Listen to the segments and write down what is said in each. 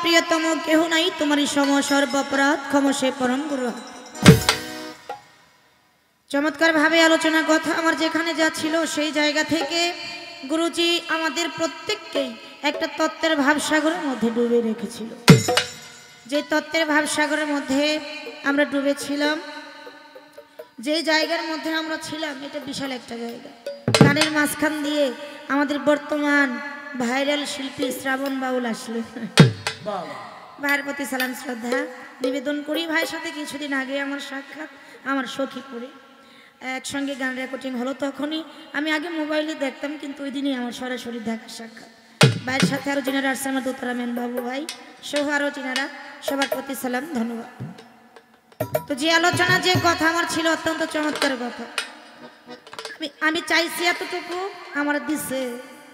प्रियतम केह नाई तुम्हारी सम सर्व अपराध क्षम से परम गुरु चमत्कार भावे आलोचना कथा आमार जेखाने जाच्छिलो सेई जायगा थेके गुरुजी आमादेर प्रत्येककेई एकटा तत्त्वेर भावसागरेर मध्य डुबे रेखेछिलो जे तत्त्वेर भावसागरेर मध्य आमरा डुबेछिलाम जे जायगार मध्य आमरा छिलाम एटा विशाल एकटा जायगा गानेर माझखान दिये आमादेर बर्तमान भाइराल शिल्पी श्रावण बाउल आसलो भाइয়ের प्रति सालाम श्रद्धा निवेदन करी भाइয়ের साथे किछुदिन आगे आमार साक्षाৎ आमार सखीपुरे एकसंगे गान रेकर्डिंग हलो तखनई आमी आगे मोबाइले देखताम किन्तु ओई दिनई आमार सरासरि দেখা साक्षाৎ भाइয়ের साथे आरो जिनारा आछेन आमार दोतारा मेन बाबू भाई सह आरो जिनारा सबार प्रति सालाम धन्यवाद। तो जे आलोचना जे कथा आमार छिलो अत्यंत चमत्कार कथा आमी चाइछि एतटुकु आमार दिছে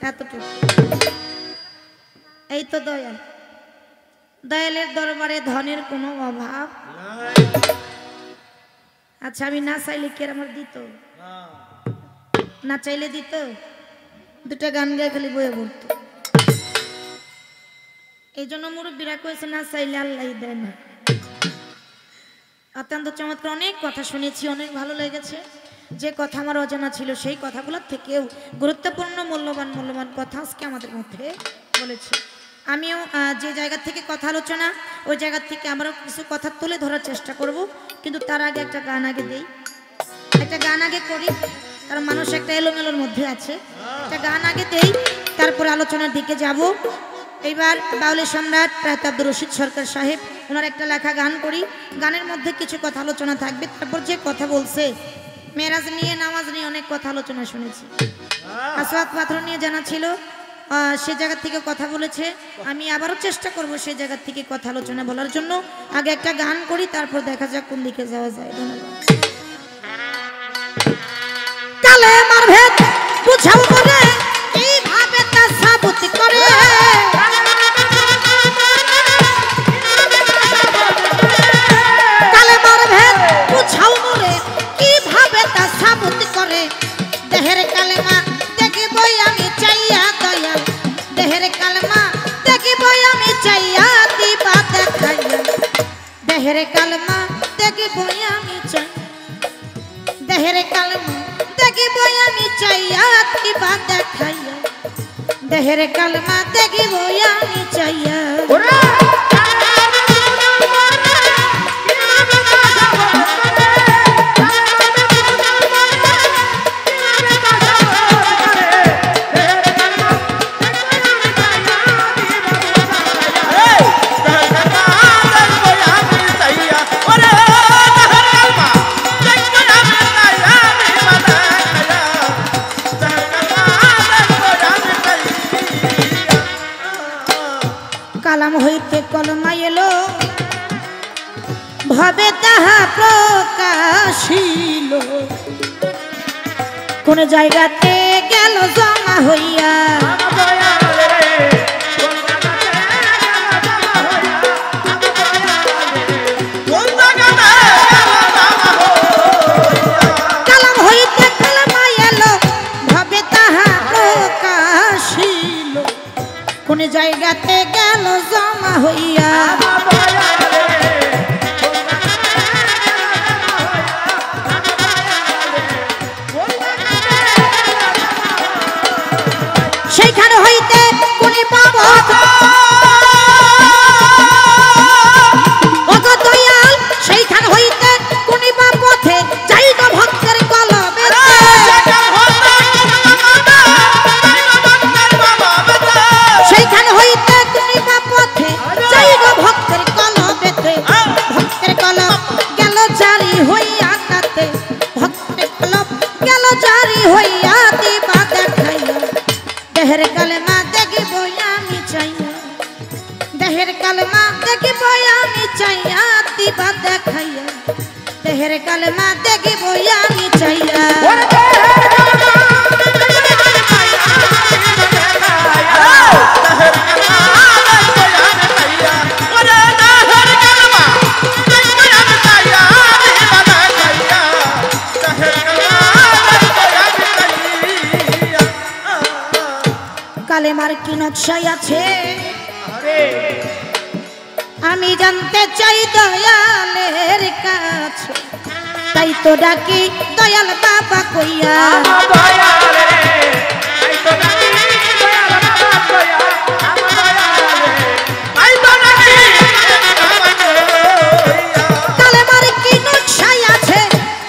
एतटुकु এই তো দয়াল দয়ালের দরবারে ধনের কোনো অভাব আচ্ছা আমি না চাইলে কি আমার দিত না চাইলে দিত দুটো গান গায়ে খালি বয়ে পড়তো এইজন্য মুরব্বিরা কইছে না চাইলে আল্লাহই দেয় না। অত্যন্ত চমৎকার অনেক কথা শুনেছি অনেক ভালো লেগেছে যে কথা আমার অজানা ছিল সেই কথাগুলোর থেকেও গুরুত্বপূর্ণ মূল্যবান কথা আজকে আমাদের মধ্যে বলেছে। আমিও যে জায়গা থেকে কথা আলোচনা ওই জায়গা থেকে আমরাও কিছু কথা তুলে ধরার চেষ্টা করব কিন্তু তার আগে একটা গান আগে দেই একটা গান আগে করি কারণ মানুষ একটা এলোমেলোর মধ্যে আছে একটা গান আগে দেই তারপরে আলোচনার দিকে যাব। এইবার বাউলের সম্রাট রায়ত আব্দুর রশিদ সরকার সাহেব ওনার একটা লেখা গান করি গানের মধ্যে কিছু কথা আলোচনা থাকবে তারপর যে কথা বলছে মেরাজ নিয়ে নামাজ নিয়ে অনেক কথা আলোচনা শুনেছি আসওয়াত পাথর নিয়ে জানা ছিল সে জায়গা থেকে কথা বলেছে আমি আবারও চেষ্টা করব সেই জায়গা থেকে কথা আলোচনা বলার জন্য আগে একটা গান করি তারপর দেখা যাক কোন দিকে যাওয়া যায়। ধন্যবাদ। কালে মার ভেদ বুঝাও করে কিভাবে তা সাবুত করে কালে মার ভেদ বুঝাও করে কিভাবে তা সাবুত করে দেহের কালেমা দেখিবই আমি চাইয়া দয়াল দেহের কালেমা দেখিবই আমি চাইয়া দিবা দেখাইয়া দেহের কালেমা দেখিবই আমি চাই দেহের কালেমা দেখিবই আমি চাইয়া দিবা দেখাইয়া দেহের কালেমা দেখিবই আমি চাইয়া কালাম হইতে কলমা এলো ভাবে তাহা প্রকাশিল কোন জায়গাতে গেল জমা হইয়া কালাম হইতে কলমা এলো ভাবে তাহা প্রকাশিল কোন জায়গাতে গেল জমা হইয়া সেইখানে হইতে কোনি পাবো দয়াল সেইখান হইতে কোনি পথে যাই গো ভক্তের কলবে সেইখান হইতে কোনি পথে যাই গো ভক্তের কলবেতে ভক্তের কলব গেল জারি হইয়া কাতে ভক্তের কলব গেল জারি হইয়া দিবা দেখাইয়া দেহের কালেমা দেখিবই আমি চাইয়া দেহের কালেমা দেখিবই আমি চাইয়া দিবা দেখাইয়া দেহের কালেমা দেখিবই আমি চাইয়া কালেমার কি নকশাই আছে আমি জানতে চাই দয়ালের কাছে, তাই তো ডাকি দয়াল বাবা কইয়া। কালেমার কি নকশাই আছে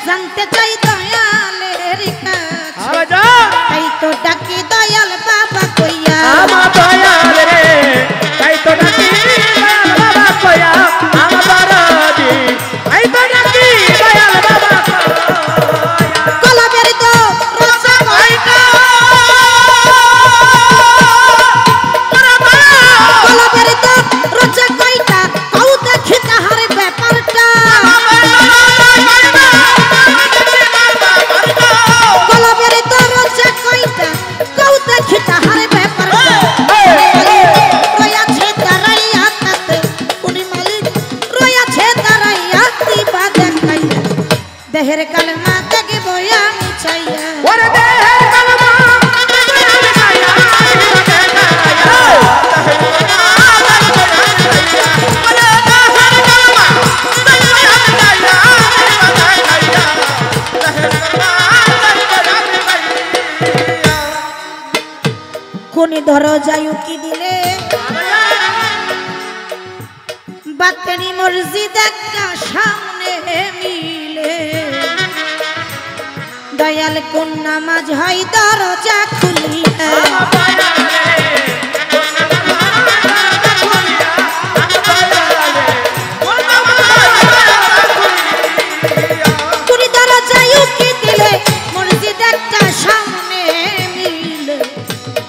জানতে চাই দয়ালের কাছে, তাই তো ডাকি দয়াল বাবা কইয়া। দেহের কালমা দেখব আমি চাইয়া, ওরে দেহের কালমা দেখব আমি চাইয়া। কোনি ধরো যাই কি দিলে বাতেনি মসজিদ একটা সামনে মিলে, দয়াল কোন নামাজ হয় দরজা খুলিয়া। কোনি দরজায় উকি দিলে মসজিদ একটা সামনে মিলে,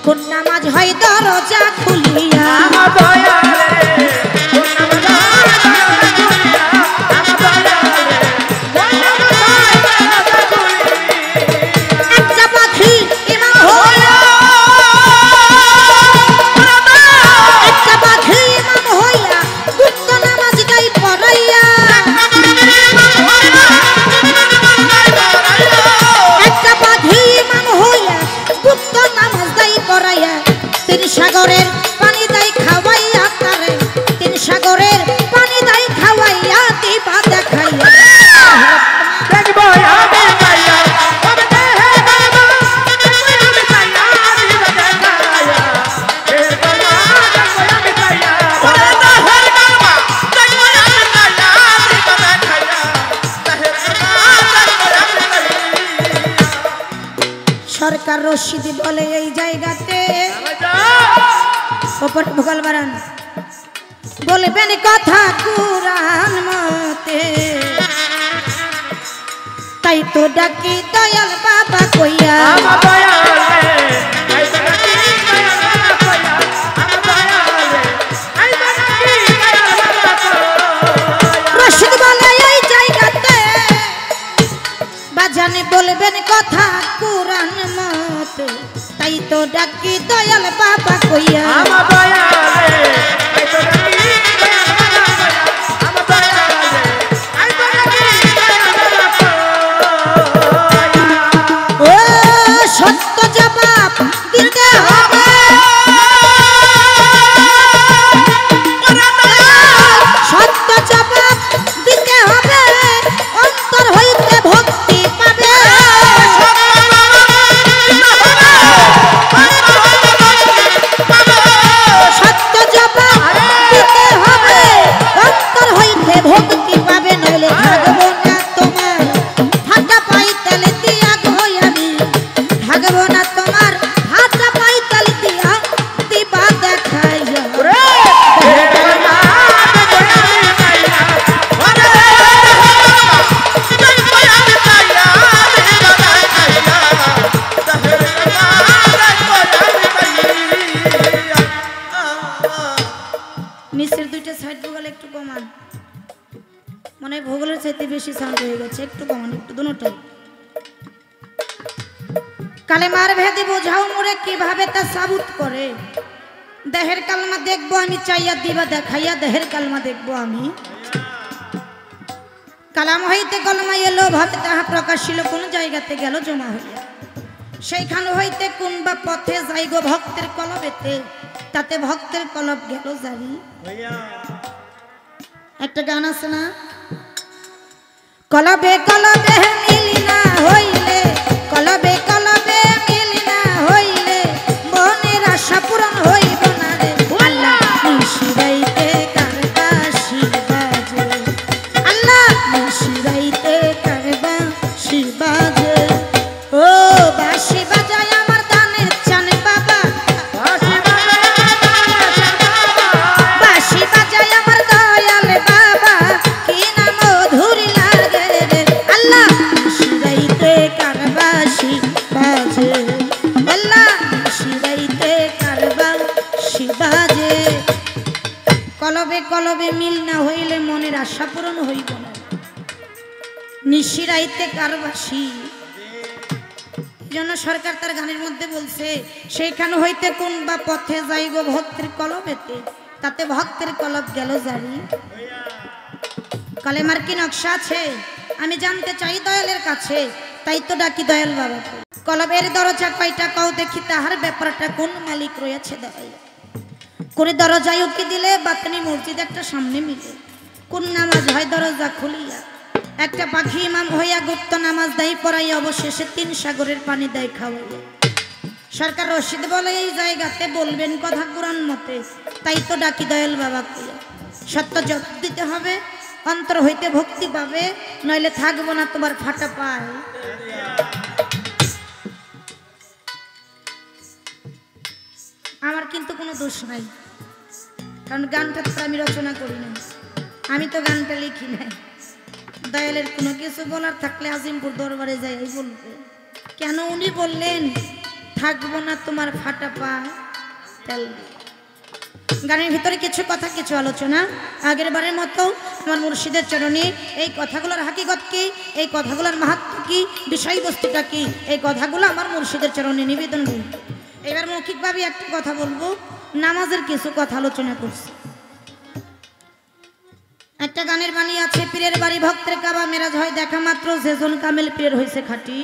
কোন নামাজ হয় দরজা খুলিয়া। সাগরের পানি দাই খাওয়াইয়া তারে, তিন সাগরের পানি দাই খাওয়াইয়া দিবা দেখাইয়া। সরকার রশিদি বলে এই জায়গাতে ওপর ভোগাল বারান বলবেন কথা কুরআন মতে, তাই তো ডাকি দয়াল বাবা কইয়া। রশিদ বলে এই জায়গাতে বাজানে বলবেন কথা কুরআন মতে, তাই তো ডাকি দয়াল বাবা কইয়া। ও সত্য জবাব দিতে হবে, সত্য জবাব দিতে হবে, অন্তর হইতে ভক্তি পাবে। সত্য জবাব দিতে হবে, অন্তর হইতে ভক্তি পাবে, নইলে থাকবো না তোমার হাতা পাইতালে দিয়া গো আমি, থাকবো না তোমার হাতা পাইতালে দিয়া দিবা দেখাইয়া। নিচের দুইটা সাইড ভোগাল একটু কমান, মনে হয় ভোগলের চাইতে বেশি সাউন্ড হয়ে গেছে, একটু কমান, একটু দুটোটাই। কালেমার ভেদে বোঝাও মোরে কিভাবে তা সাবুত করে, দেহের কালমা দেখবো আমি চাইয়া দিবা দেখাইয়া, দেহের কালমা দেখবো আমি। কালাম হইতে কলমা এলো ভাবে তাহা প্রকাশিল, কোন জায়গাতে গেল জমা হইয়া, সেইখান হইতে কোন বা পথে যাই গো ভক্তের কলবেতে, তাতে ভক্তের কলব গেল জারি। একটা গান আছে না, কলবে কলবে মিল না হইলে, কলবে কলবে মিল না হইলে মনের আশা পূরণ হইব না রে। আল্লাহ নিশিরাইতে কার বাঁশি বাজে, আল্লাহ নিশিরাইতে কার বাঁশি বাজে। ও বাঁশি বাজায় আমার দানের চান বাবা, বাঁশি বাজায় আমার দয়াল বাবা, কি না মধুর লাগে রে। আল্লাহ নিশিরাইতে কার বাঁশি বাজে, আল্লাহ নিশিরাইতে কার বাঁশি বাজে। কলবে কলবে মিল না হইলে মনের আশা পূরণ হইব না, নিশিরাইতে কার বাঁশি। জন্য সরকার তার গানের মধ্যে বলছে, সেইখানে হইতে কোন বা পথে যাইব ভক্তের কলবেতে, তাতে ভক্তের কলব গেল জারি। কলেমার কি নকশা আছে আমি জানতে চাই দয়ালের কাছে, তাই তো ডাকি দয়াল বাবাকে। কলবের দরজা কয়টা কও দেখি, তাহার ব্যাপারটা কোন মালিক রয়েছে দয়াল। কোন দরজায় উকি দিলে বাতনি মসজিদ একটা সামনে মিলে, কোন নামাজ হয় দরজা খুলিয়া, একটা পাখি ইমাম হইয়া গুপ্ত নামাজ দেয় পড়াইয়া, অবশেষে 3 সাগরের পানি দেয় খাওয়াইয়া। সরকার রশিদ বলে এই জায়গাতে বলবেন কথা কোরআন মতে, তাই তো ডাকি দয়াল বাবা কইয়া। সত্য জবাব দিতে হবে, অন্তর হইতে ভক্তি পাবে, নইলে থাকবো না তোমার ফাটা পায়। আমার কিন্তু কোনো দোষ নাই, কারণ গানটা তো আমি রচনা করি না, আমি তো গানটা লিখি নাই। দয়ালের কোনো কিছু বলার থাকলে আজিমপুর দরবারে যাই বলবে, কেন উনি বললেন থাকবো না তোমার ফাটা পা। গানের ভিতরে কিছু কথা, কিছু আলোচনা। আগের বারের মতো আমার মুর্শিদের চরণে এই কথাগুলোর হাকিকত কি, এই কথাগুলোর মাহাত্ম্য কি, বিষয়বস্তুটা কি, এই কথাগুলো আমার মুর্শিদের চরণে নিবেদন করব। এবার মৌখিকভাবে একটা কথা বলবো, নামাজের কিছু কথা আলোচনা করছি। একটা গানের বাণী আছে, পীরের বাড়ি ভক্তের কাবা, মেরাজ হয় দেখা মাত্র যেজন কামেল পীরের হইছে খাঁটি।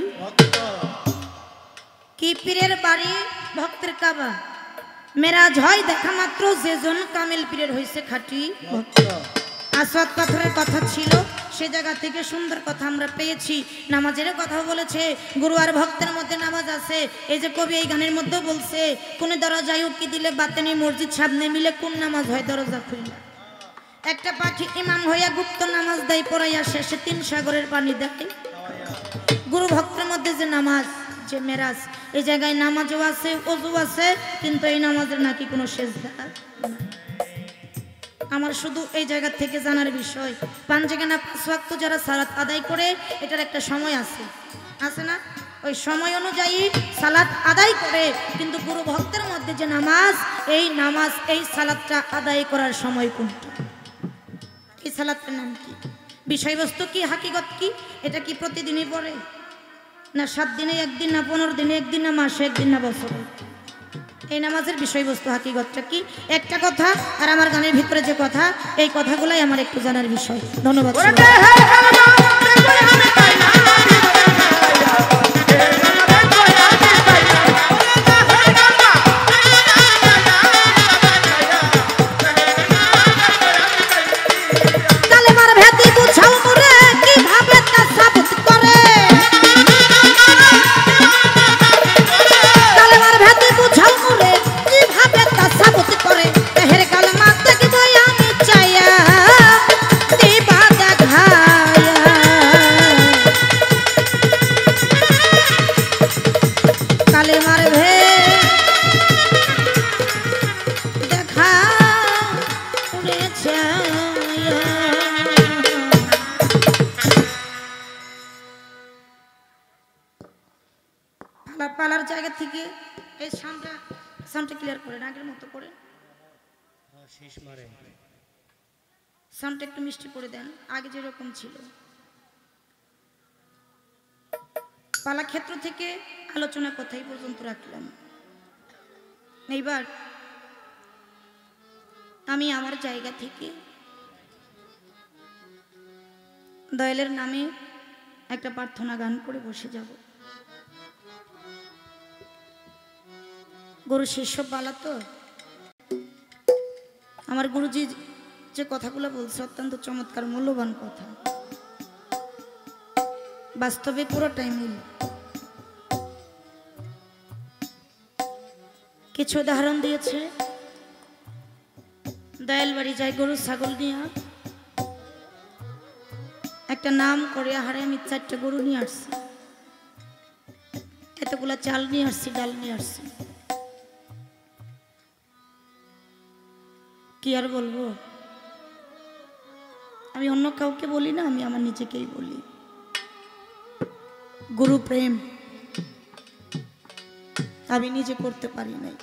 কি পীরের বাড়ি ভক্তের কাবা, মেরাজ হয় দেখা মাত্র যেজন কামেল পীরের হইছে খাঁটি ভক্ত। আসওয়াদ পাথরের কথা ছিল, সে জায়গা থেকে সুন্দর কথা আমরা পেয়েছি। নামাজের কথা বলেছে, গুরু আর ভক্তের মধ্যে নামাজ আছে। এই যে কবি এই গানের মধ্যে বলছে, কোন দরজায় উকি দিলে বাতেনি মসজিদ সামনে মিলে, কোন নামাজ হয় দরজা খুইলা। একটা পাখি ইমাম হইয়া গুপ্ত নামাজ দেয় পড়াইয়া, শেষে 3 সাগরের পানি দেয়। গুরু ভক্তের মধ্যে যে নামাজ, যে মেরাজ, এই জায়গায় নামাজও আছে, ওযু আছে, কিন্তু এই নামাজের নাকি কোনো সেজদা নাই। আমার শুধু এই জায়গা থেকে জানার বিষয়, 5 জায়গা 5 ওয়াক্ত যারা সালাত আদায় করে, এটার একটা সময় আছে, আছে না? ওই সময় অনুযায়ী সালাত আদায় করে, কিন্তু গুরু ভক্তের মধ্যে যে নামাজ, এই নামাজ, এই সালাতটা আদায় করার সময় কোনটা? এই সালাতের নাম কি, বিষয়বস্তু কি, হাকিকত কি? এটা কি প্রতিদিনই পড়ে, না 7 দিনে একদিন, না 15 দিনে একদিন, না মাসে একদিন, না বছরে? এই নামাজের বিষয়বস্তু হাকিকতটা কি? একটা কথা, আর আমার গানের ভিতরে যে কথা, এই কথাগুলাই আমার একটু জানার বিষয়। ধন্যবাদ। পালার জায়গা থেকে এই সাউন্ডটা ক্লিয়ার করেন, আগের মতো করেন, সাউন্ডটা একটু মিষ্টি করে দেন, আগে যেরকম ছিল। পালা ক্ষেত্র থেকে আলোচনা কোথায় পর্যন্ত রাখলাম। এইবার আমি আমার জায়গা থেকে দয়ালের নামে একটা প্রার্থনা গান করে বসে যাব। গরু শিষ্য পালা তো, আমার গুরুজি যে কথাগুলো বলছে অত্যন্ত চমৎকার মূল্যবান কথা, বাস্তবে পুরোটাই মিল। কিছু উদাহরণ দিয়েছে, দয়াল বাড়ি যায় গরু ছাগল নিয়ে, একটা নাম করে হারে আমি 4টা গরু নিয়ে আসছি, এতগুলা চাল নিয়ে আসছি, ডাল নিয়ে আসছি, কি আর বলবো। আমি অন্য কাউকে বলি না, আমি আমার নিজেকেই বলি। গুরু প্রেম আমি নিজে করতে পারি নাই।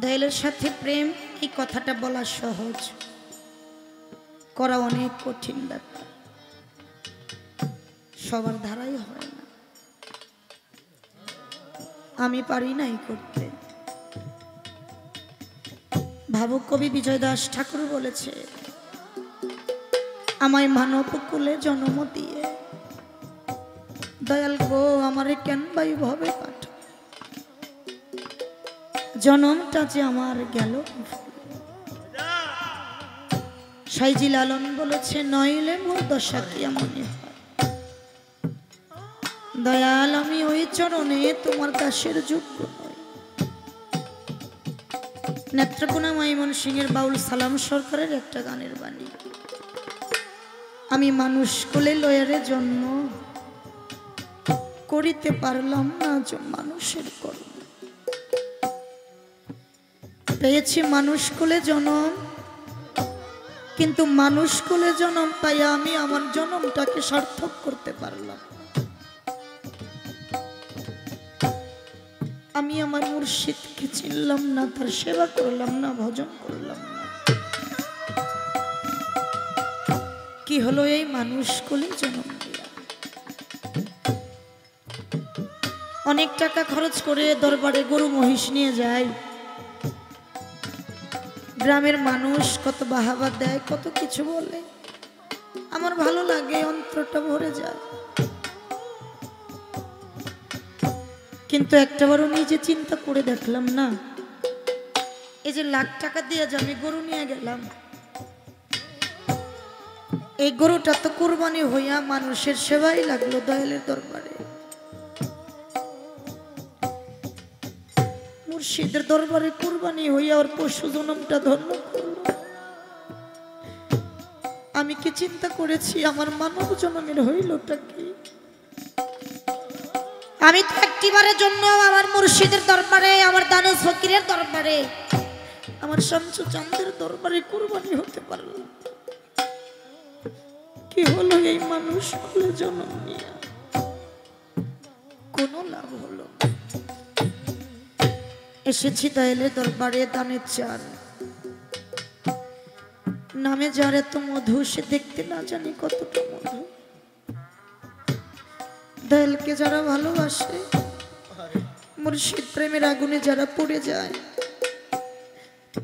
দয়ালের সাথে প্রেম, এই কথাটা বলা সহজ, করা অনেক কঠিন ব্যাপার, সবার ধারাই হয় না। আমি পারি নাই করতে। ভাবুক কবি বিজয় দাস ঠাকুর বলেছে, আমায় মানব কুলে জন্ম দিয়ে দয়াল গো আমারে কেন বাই ভাবে পাঠ, জনমটা যে আমার গেল। সাইজি লালন বলেছে, নইলে মোর দশা কি মনে হয়, দয়াল আমি ওই চরণে তোমার দাসের যোগ্য নই। নেত্রকোনা মাইমন সিংহের বাউল সালাম সরকারের একটা গানের বাণী, আমি মানুষ কোলে লয়ারে জন্ম করিতে পারলাম না মানুষের কর্ম। পেয়েছি মানুষ কোলে জন্ম, কিন্তু মানুষ কোলে জন্ম পাইয়া আমি আমার জন্মটাকে সার্থক করতে পারলাম। আমি আমার মুর্শিদকে চিনলাম না, তার সেবা করলাম না, ভজন করলাম না। কি হলো এই মানুষ কোলে জন্ম দিয়া? অনেক টাকা খরচ করে দরবারে গরু মহিষ নিয়ে যায়, গ্রামের মানুষ কত বাহাবা দেয়, কত কিছু বলে, আমার ভালো লাগে, অন্তরটা ভরে যায়। কিন্তু একটাবারও নিজে চিন্তা করে দেখলাম না, এই যে লাখ টাকা দিয়ে যে আমি গরু নিয়ে গেলাম, এই গরুটা তো কুরবানি হইয়া মানুষের সেবাই লাগলো দয়ালের দরবারে, মুর্শিদের দরবারে কুরবানি হইয়া ওর পশু জনমটা ধন্য করলো। আমি কি চিন্তা করেছি আমার মানব জনমের হইলটা কি? আমি তো একটিবারের জন্য আমার মুর্শিদের দরবারে, আমার দানুস ফকিরের দরবারে, আমার শামসু চাঁদের দরবারে কুরবানি হতে পারলাম। কি হলো এই মানুষ হলে জন্ম নিয়ে? কোনো লাভ হলো না। এসেছি দয়ালের দরবারে দানের চাল, নামে যার এত মধু, সে দেখতে না জানি কতটা মধু। দয়ালকে যারা ভালোবাসে, মুর্শিদ প্রেমের আগুনে যারা পড়ে যায়,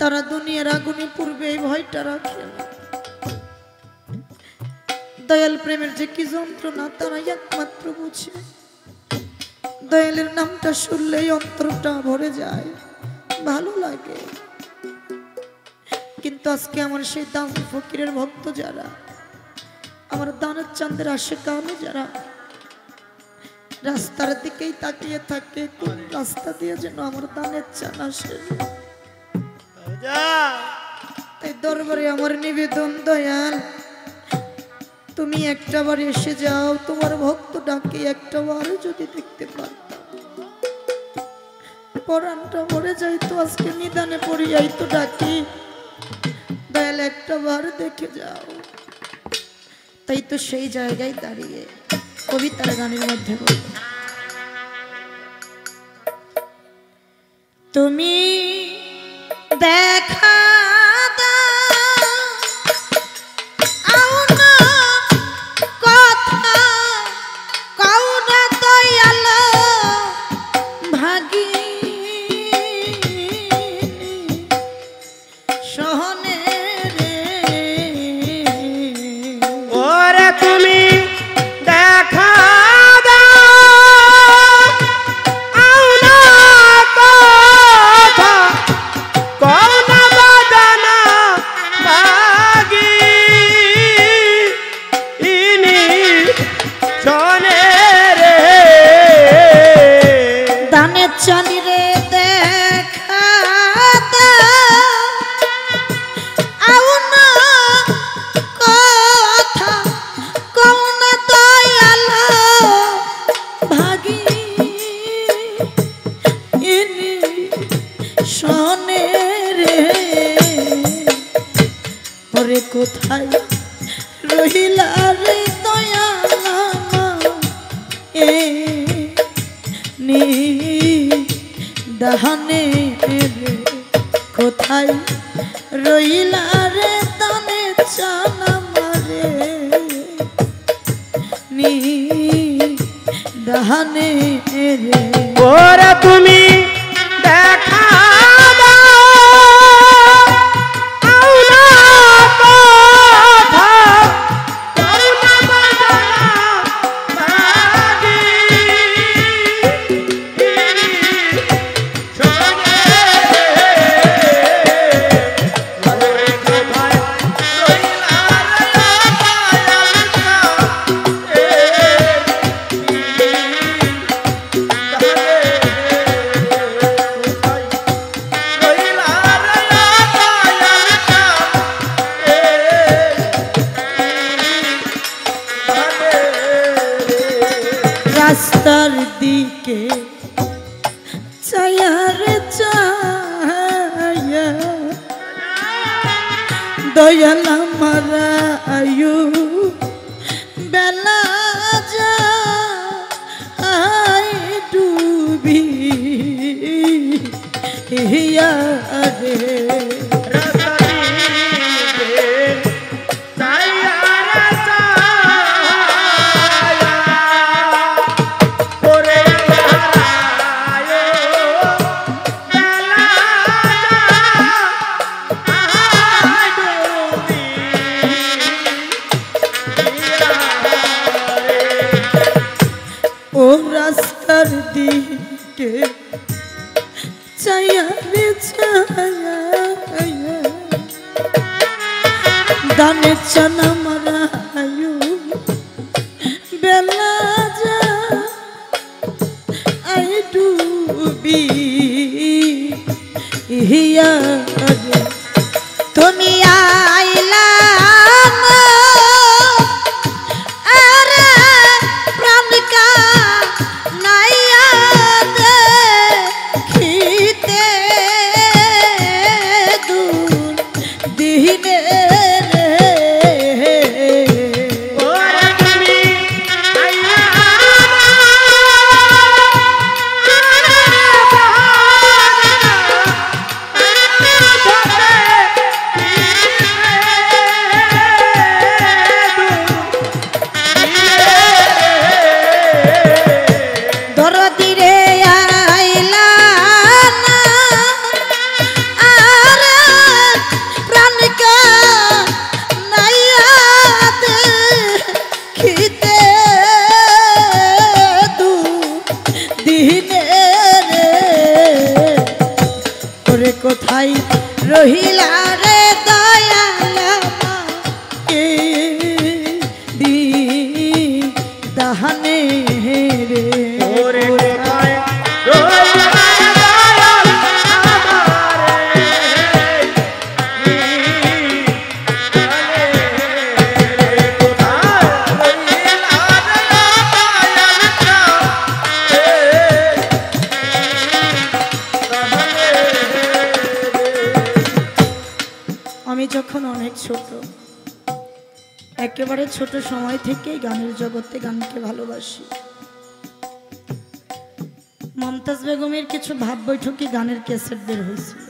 তারা দুনিয়ার আগুনে পূর্বে এই ভয়টা রাখে না। দয়াল প্রেমের যে কি যন্ত্রণা তারাই একমাত্র বুঝে। দয়ালের নামটা শুনলেই অন্তরটা ভরে যায়, ভালো লাগে। কিন্তু আজকে আমার সেই দাম ফকিরের ভক্ত যারা, আমার দানের চাঁদের আশিকানে যারা, রাস্তার দিকেই তাকিয়ে থাকে, কোন রাস্তা দিয়ে যেন আমার দানের চান আসে। তাই দরবারে আমার নিবেদন, দয়াল তুমি একটাবার এসে যাও, তোমার ভক্তটাকে একটাবার যদি দেখতে পারতাম, পরাণটা ভরে যাইতো। আজকে নিদানে পড়িয়াই তো ডাকি, দয়াল একটাবার দেখে যাও। তাই তো সেই জায়গায় দাঁড়িয়ে কবিতার গানের মধ্যে বলি, তুমি দেখা কও না রে ওরে কোথায় রহিলা রে দয়ালা এ নি দাহানে রে কোথায় রহিলা রে দানে চানা মারে নি দাহানে রে ওরে তুমি দেখা রাস্তার দিকে চায়ার চায়া দয়াল আমার আয়ু বেলা যায় ডুবি হিয়া রে ও রাস্তার দিকে চায়া রে চায়া দানে চানা মারা আয়ু বেলা যা আই ডুবি হিয়া রে তুমি আইলা কোথায় রহিলা রে দয়ালা কে দি দাহানে রে ওরে কোথায় রহিলা আমি যখন অনেক ছোট একেবারে ছোট সময় থেকেই গানের জগতে গানকে ভালোবাসি মমতাজ বেগমের কিছু ভাব বৈঠকে গানের ক্যাসেট বের হয়েছিল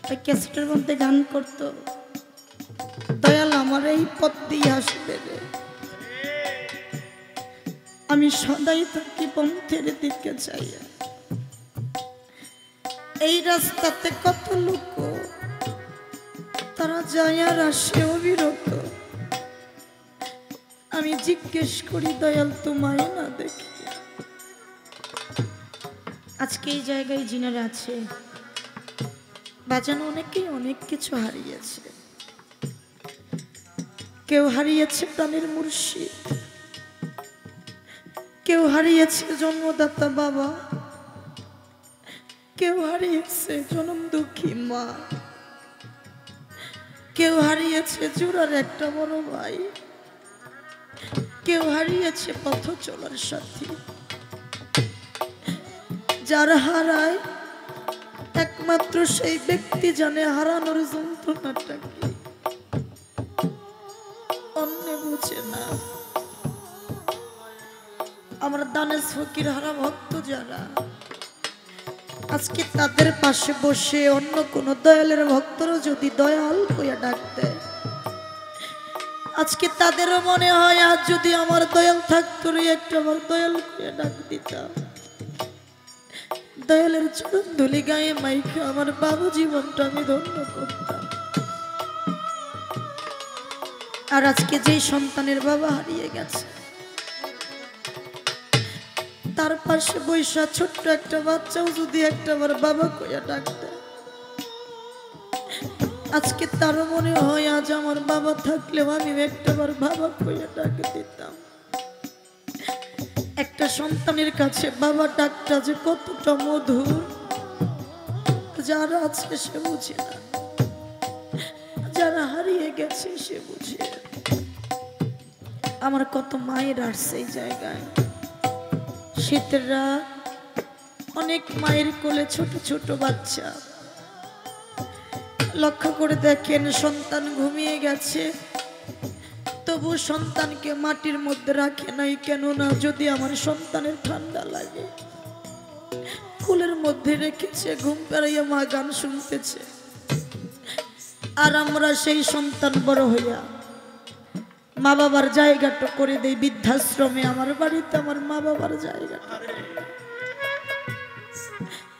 ওই ক্যাসেটের মধ্যে গান করতো দয়াল আমার এই পথ দিয়ে আসবে রে আমি সদাই থাকি পন্থের দিকে চাইয়া এই রাস্তাতে কত লোক তারা যায় আর আসে অবিরত আমি জিজ্ঞেস করি দয়াল তোমায় না দেখি আজকে এই জায়গায় যিনারা আছে বাজানো অনেকেই অনেক কিছু হারিয়েছে কেউ হারিয়েছে প্রাণের মুর্শিদ কেউ হারিয়েছে জন্মদাতা বাবা কেউ হারিয়েছে জনম দুঃখী মা কেউ হারিয়েছে জোড়ার একটা বড় ভাই কেউ হারিয়েছে পথ চলার সাথী যারা হারায় একমাত্র সেই ব্যক্তি জানে হারানোর যন্ত্রণাটা কি, অন্য বুঝে না। আমরা দানেশ ফকির হারা ভক্ত যারা, আজকে তাদের পাশে বসে অন্য কোন দয়ালের ভক্তরা যদি দয়াল কইয়া ডাক দেয়, আজকে তাদেরও মনে হয় আজ যদি আমার দয়াল থাকতো রে একটা আমার দয়াল কইয়া ডাক দিতাম, দয়ালের চরণ ধুলি গায়ে মাইকে আমার বাবু জীবনটা আমি ধন্য করতাম। আর আজকে যেই সন্তানের বাবা হারিয়ে গেছে, তার পাশে বৈশা ছোট্ট একটা বাচ্চাও যদি একটা আমার বাবা কইয়া ডাক দেয়, আজকে তারও মনে হয় আজ আমার বাবা থাকলেও আমি একটা বার বাবা কইয়া ডাক দিতাম। একটা সন্তানের কাছে বাবা ডাকটা যে কতটা মধুর, যারা আছে সে বুঝে না, যারা হারিয়ে গেছে সে বুঝে। আমার কত মায়ের আসছে এই জায়গায়, শীতের রাত, অনেক মায়ের কোলে ছোট ছোট বাচ্চা, লক্ষ্য করে দেখেন সন্তান ঘুমিয়ে গেছে, তবু সন্তানকে মাটির মধ্যে রাখে নাই। কেননা যদি আমার সন্তানের ঠান্ডা লাগে, কুলের মধ্যে রেখেছে, ঘুম পাড়াইয়া মা গান শুনতেছে। আর আমরা সেই সন্তান বড় হইয়া মা বাবার জায়গাটা করে দেই বৃদ্ধাশ্রমে। আমার বাড়িতে আমার মা বাবার জায়গাটা,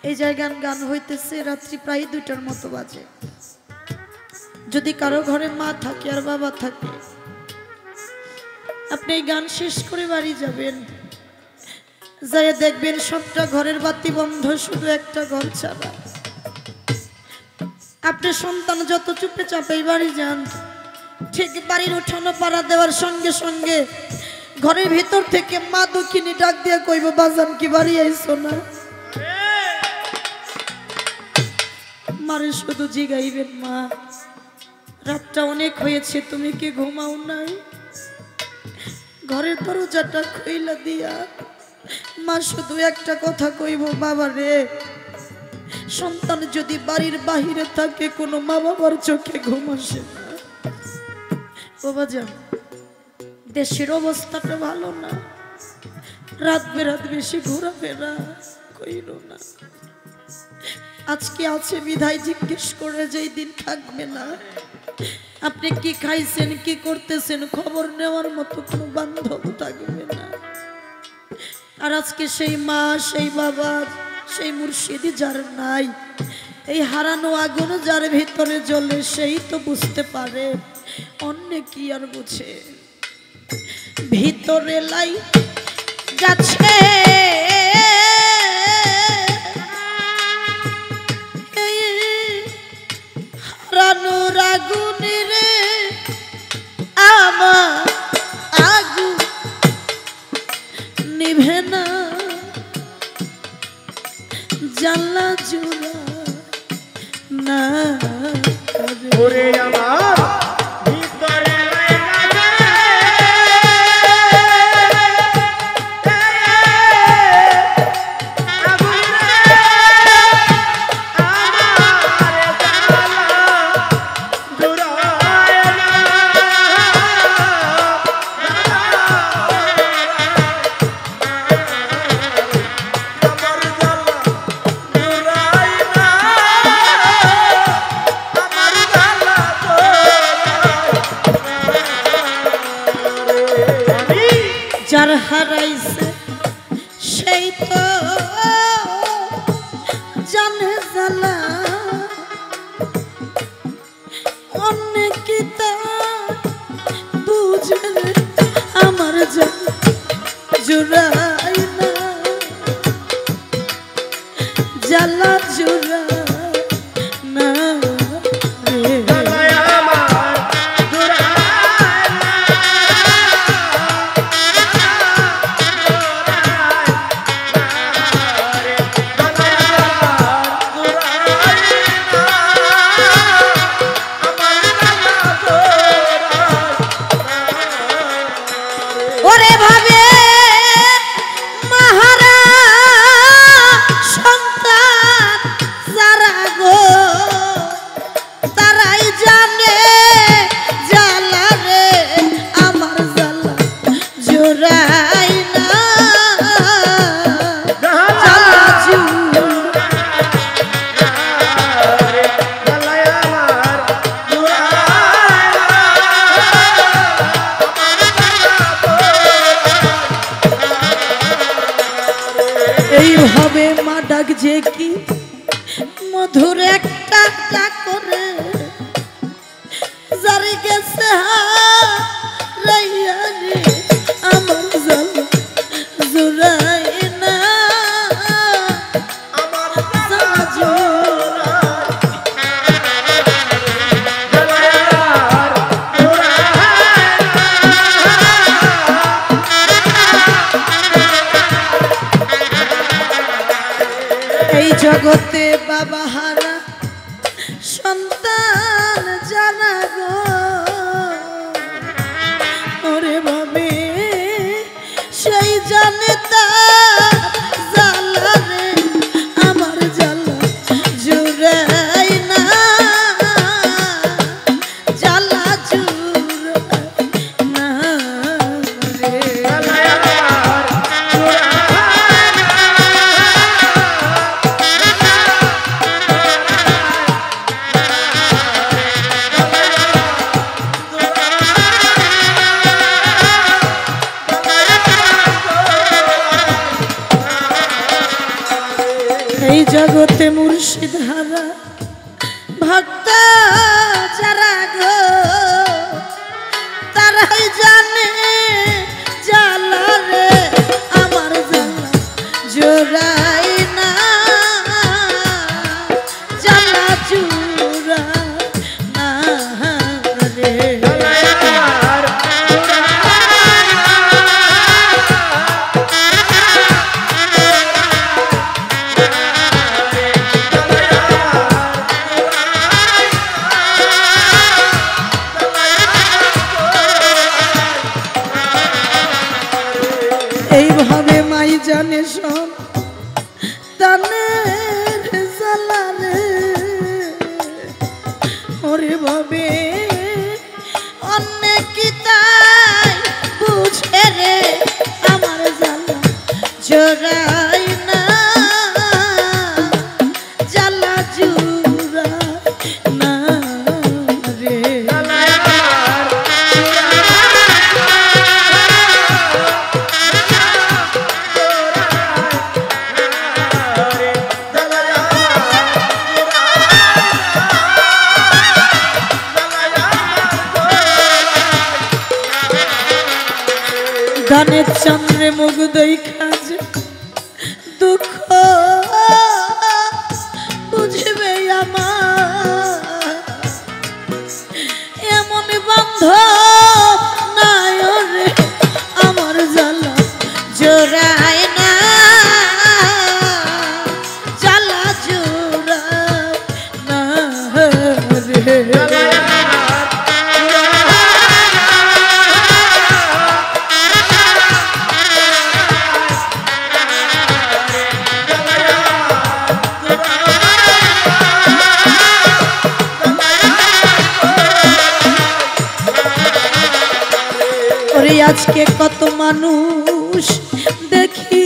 এই জায়গায় গান হইতেছে, রাত্রি প্রায় 2টার মতো বাজে। যদি কারো ঘরে মা থাকে আর বাবা থাকে, আপনি এই গান শেষ করে বাড়ি যাবেন, যাই দেখবেন সবটা ঘরের বাতি বন্ধ, শুধু একটা ঘর ছাড়া। আপনি সন্তান যত চুপে চাপে বাড়ি যান, ঠিক বাড়ির উঠানো পাড়া দেওয়ার সঙ্গে সঙ্গে ঘরের ভিতর থেকে মা দুঃখিনী ডাক দিয়ে কইব, বাজান কি বাড়ি আইছো না? মারে শুধু জিগাইবেন, মা রাতটা অনেক হয়েছে, তুমি কি ঘুমাও নাই? ঘরের দরজাটা খুইলা দিয়া মা শুধু একটা কথা কইব, বাবা রে, সন্তান যদি বাড়ির বাহিরে থাকে কোনো মা বাবার চোখে ঘুম আসে না। বাবা যান, দেশের অবস্থাটা ভালো না, রাত বেরাত বেশি ঘোরাফেরা কইল না। আজকে আছে বিধায় জিজ্ঞেস করে, যেই দিন থাকবে না, আপনি কি খাইছেন, কি করতেছেন, খবর নেওয়ার মতো কোনো বান্ধব থাকবে না। আর আজকে সেই মা, সেই বাবা, সেই মুর্শিদি যার নাই, এই হারানো আগুন যার ভিতরে জ্বলে, সেই তো বুঝতে পারে, অন্য কি আর বুঝে। ভিতরে লাই যাচ্ছে হারানোর আগুন রে, আমার আগুন নিভে না, জ্বালা জুড়া না ওরে আমার ভিতরে যার হারাইছে সেই তো জানে জ্বালা, অনেক কি তা বুঝে আমার জুড়াই না, জ্বালা জুড়া না মধুর একটা ডাক করে জারি গেছে হারাইয়া রে আমার জ্বালা জুড়াই না আমার জ্বালা এই জগতে বাবা হারা সন্তান জানা গো ওরে ভাবে সেই জানে তার জ্বালা রে আমার জ্বালা জুড়াই না জ্বালা জুড়াই না রে এই জগতে মুর্শিদ হারা ভক্ত যারা গো তারাই জানে জ্বালা রে আমার জ্বালা জোড়াই না জ্বালা জোড়াই না রে এইভাবে মাই জানে সব তানের জ্বালা রে ওরে ভাবে অনেক কি তাই বুঝে রে আমার জ্বালা জোড়াই না জ্বালা জোড়াই না রে গানের চন্দ্রে মুখ দেখা যে দুঃখ বুঝবে আমার এমন বন্ধ নাই রে আমার জ্বালা জোড়াই না জ্বালা জোড়াই না রে আজকে কত মানুষ দেখি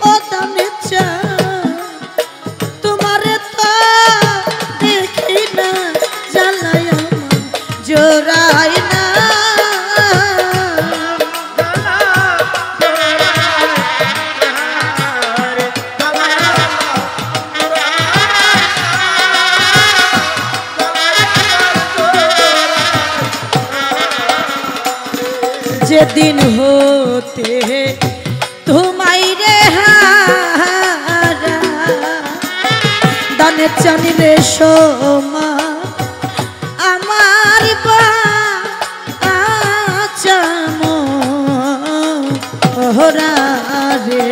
ও দামে চা তোমারে তো দেখি না জ্বালাই আমার জোড়াই না যেদিন হতে তোমায় রে হারা দানে চানি রে সোমা আমার বাচাম ওহরা রে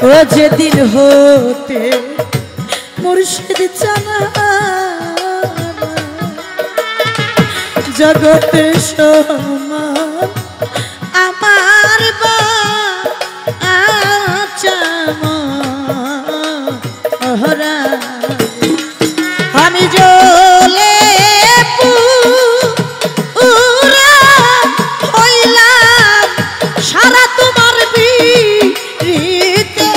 ও যেদিন হতে মুর্শিদ চানা জগতে সমান আমার বাচাম ওহরা আমি জ্বলে পুরা হইলাম সারা তোমার বিরিতে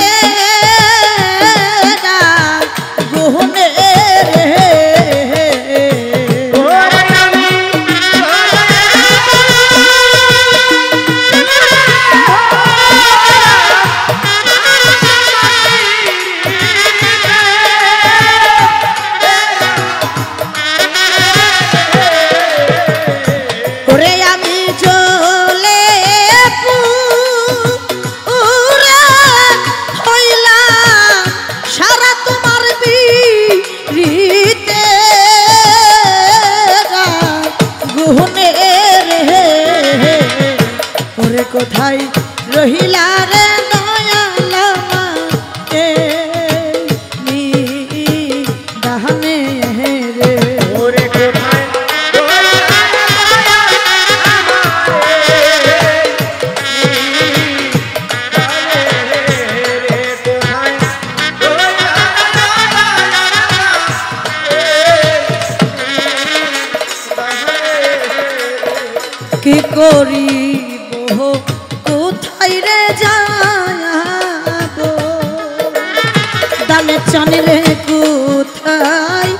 চান রে কোথায়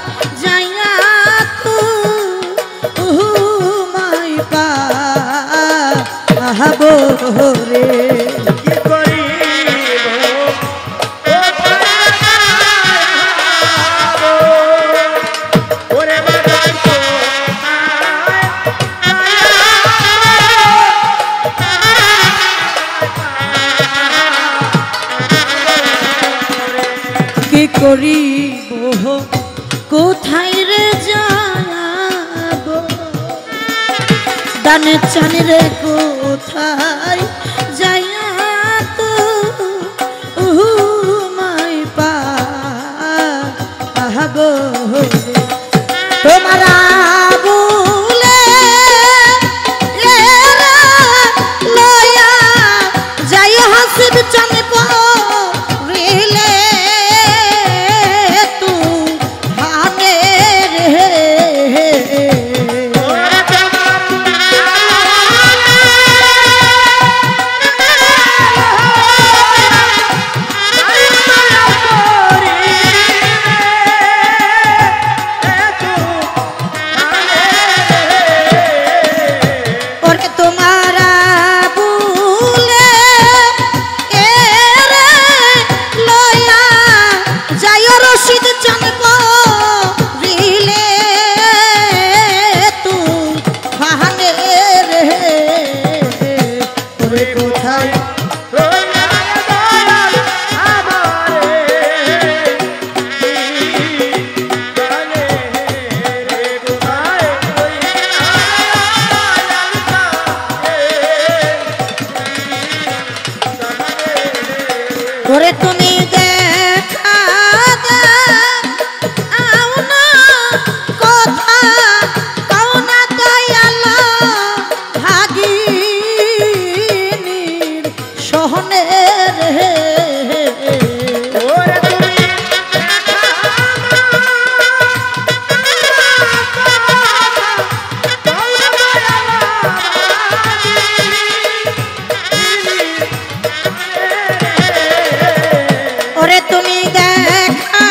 যাইয়া তো মাই পাহাবো রে কি করিব ওরে বাগান কি করিব কোথায় রে যাব দানে চান রে কোথায় যাইয়া তো মাই পাহাবো রে তোমার আবুলে লয়া যাই হাসিব চান রিলে তু ভানে রে ওরে তোমার আবুলে লয়া যাই রশিদ চানব রিলে তু ভানে রে ওরে কোথায় ওরে তুমি দেখা দাও না কথা কাও না দয়াল ভাগিনীর সহনে রে ওরে তুমি দেখা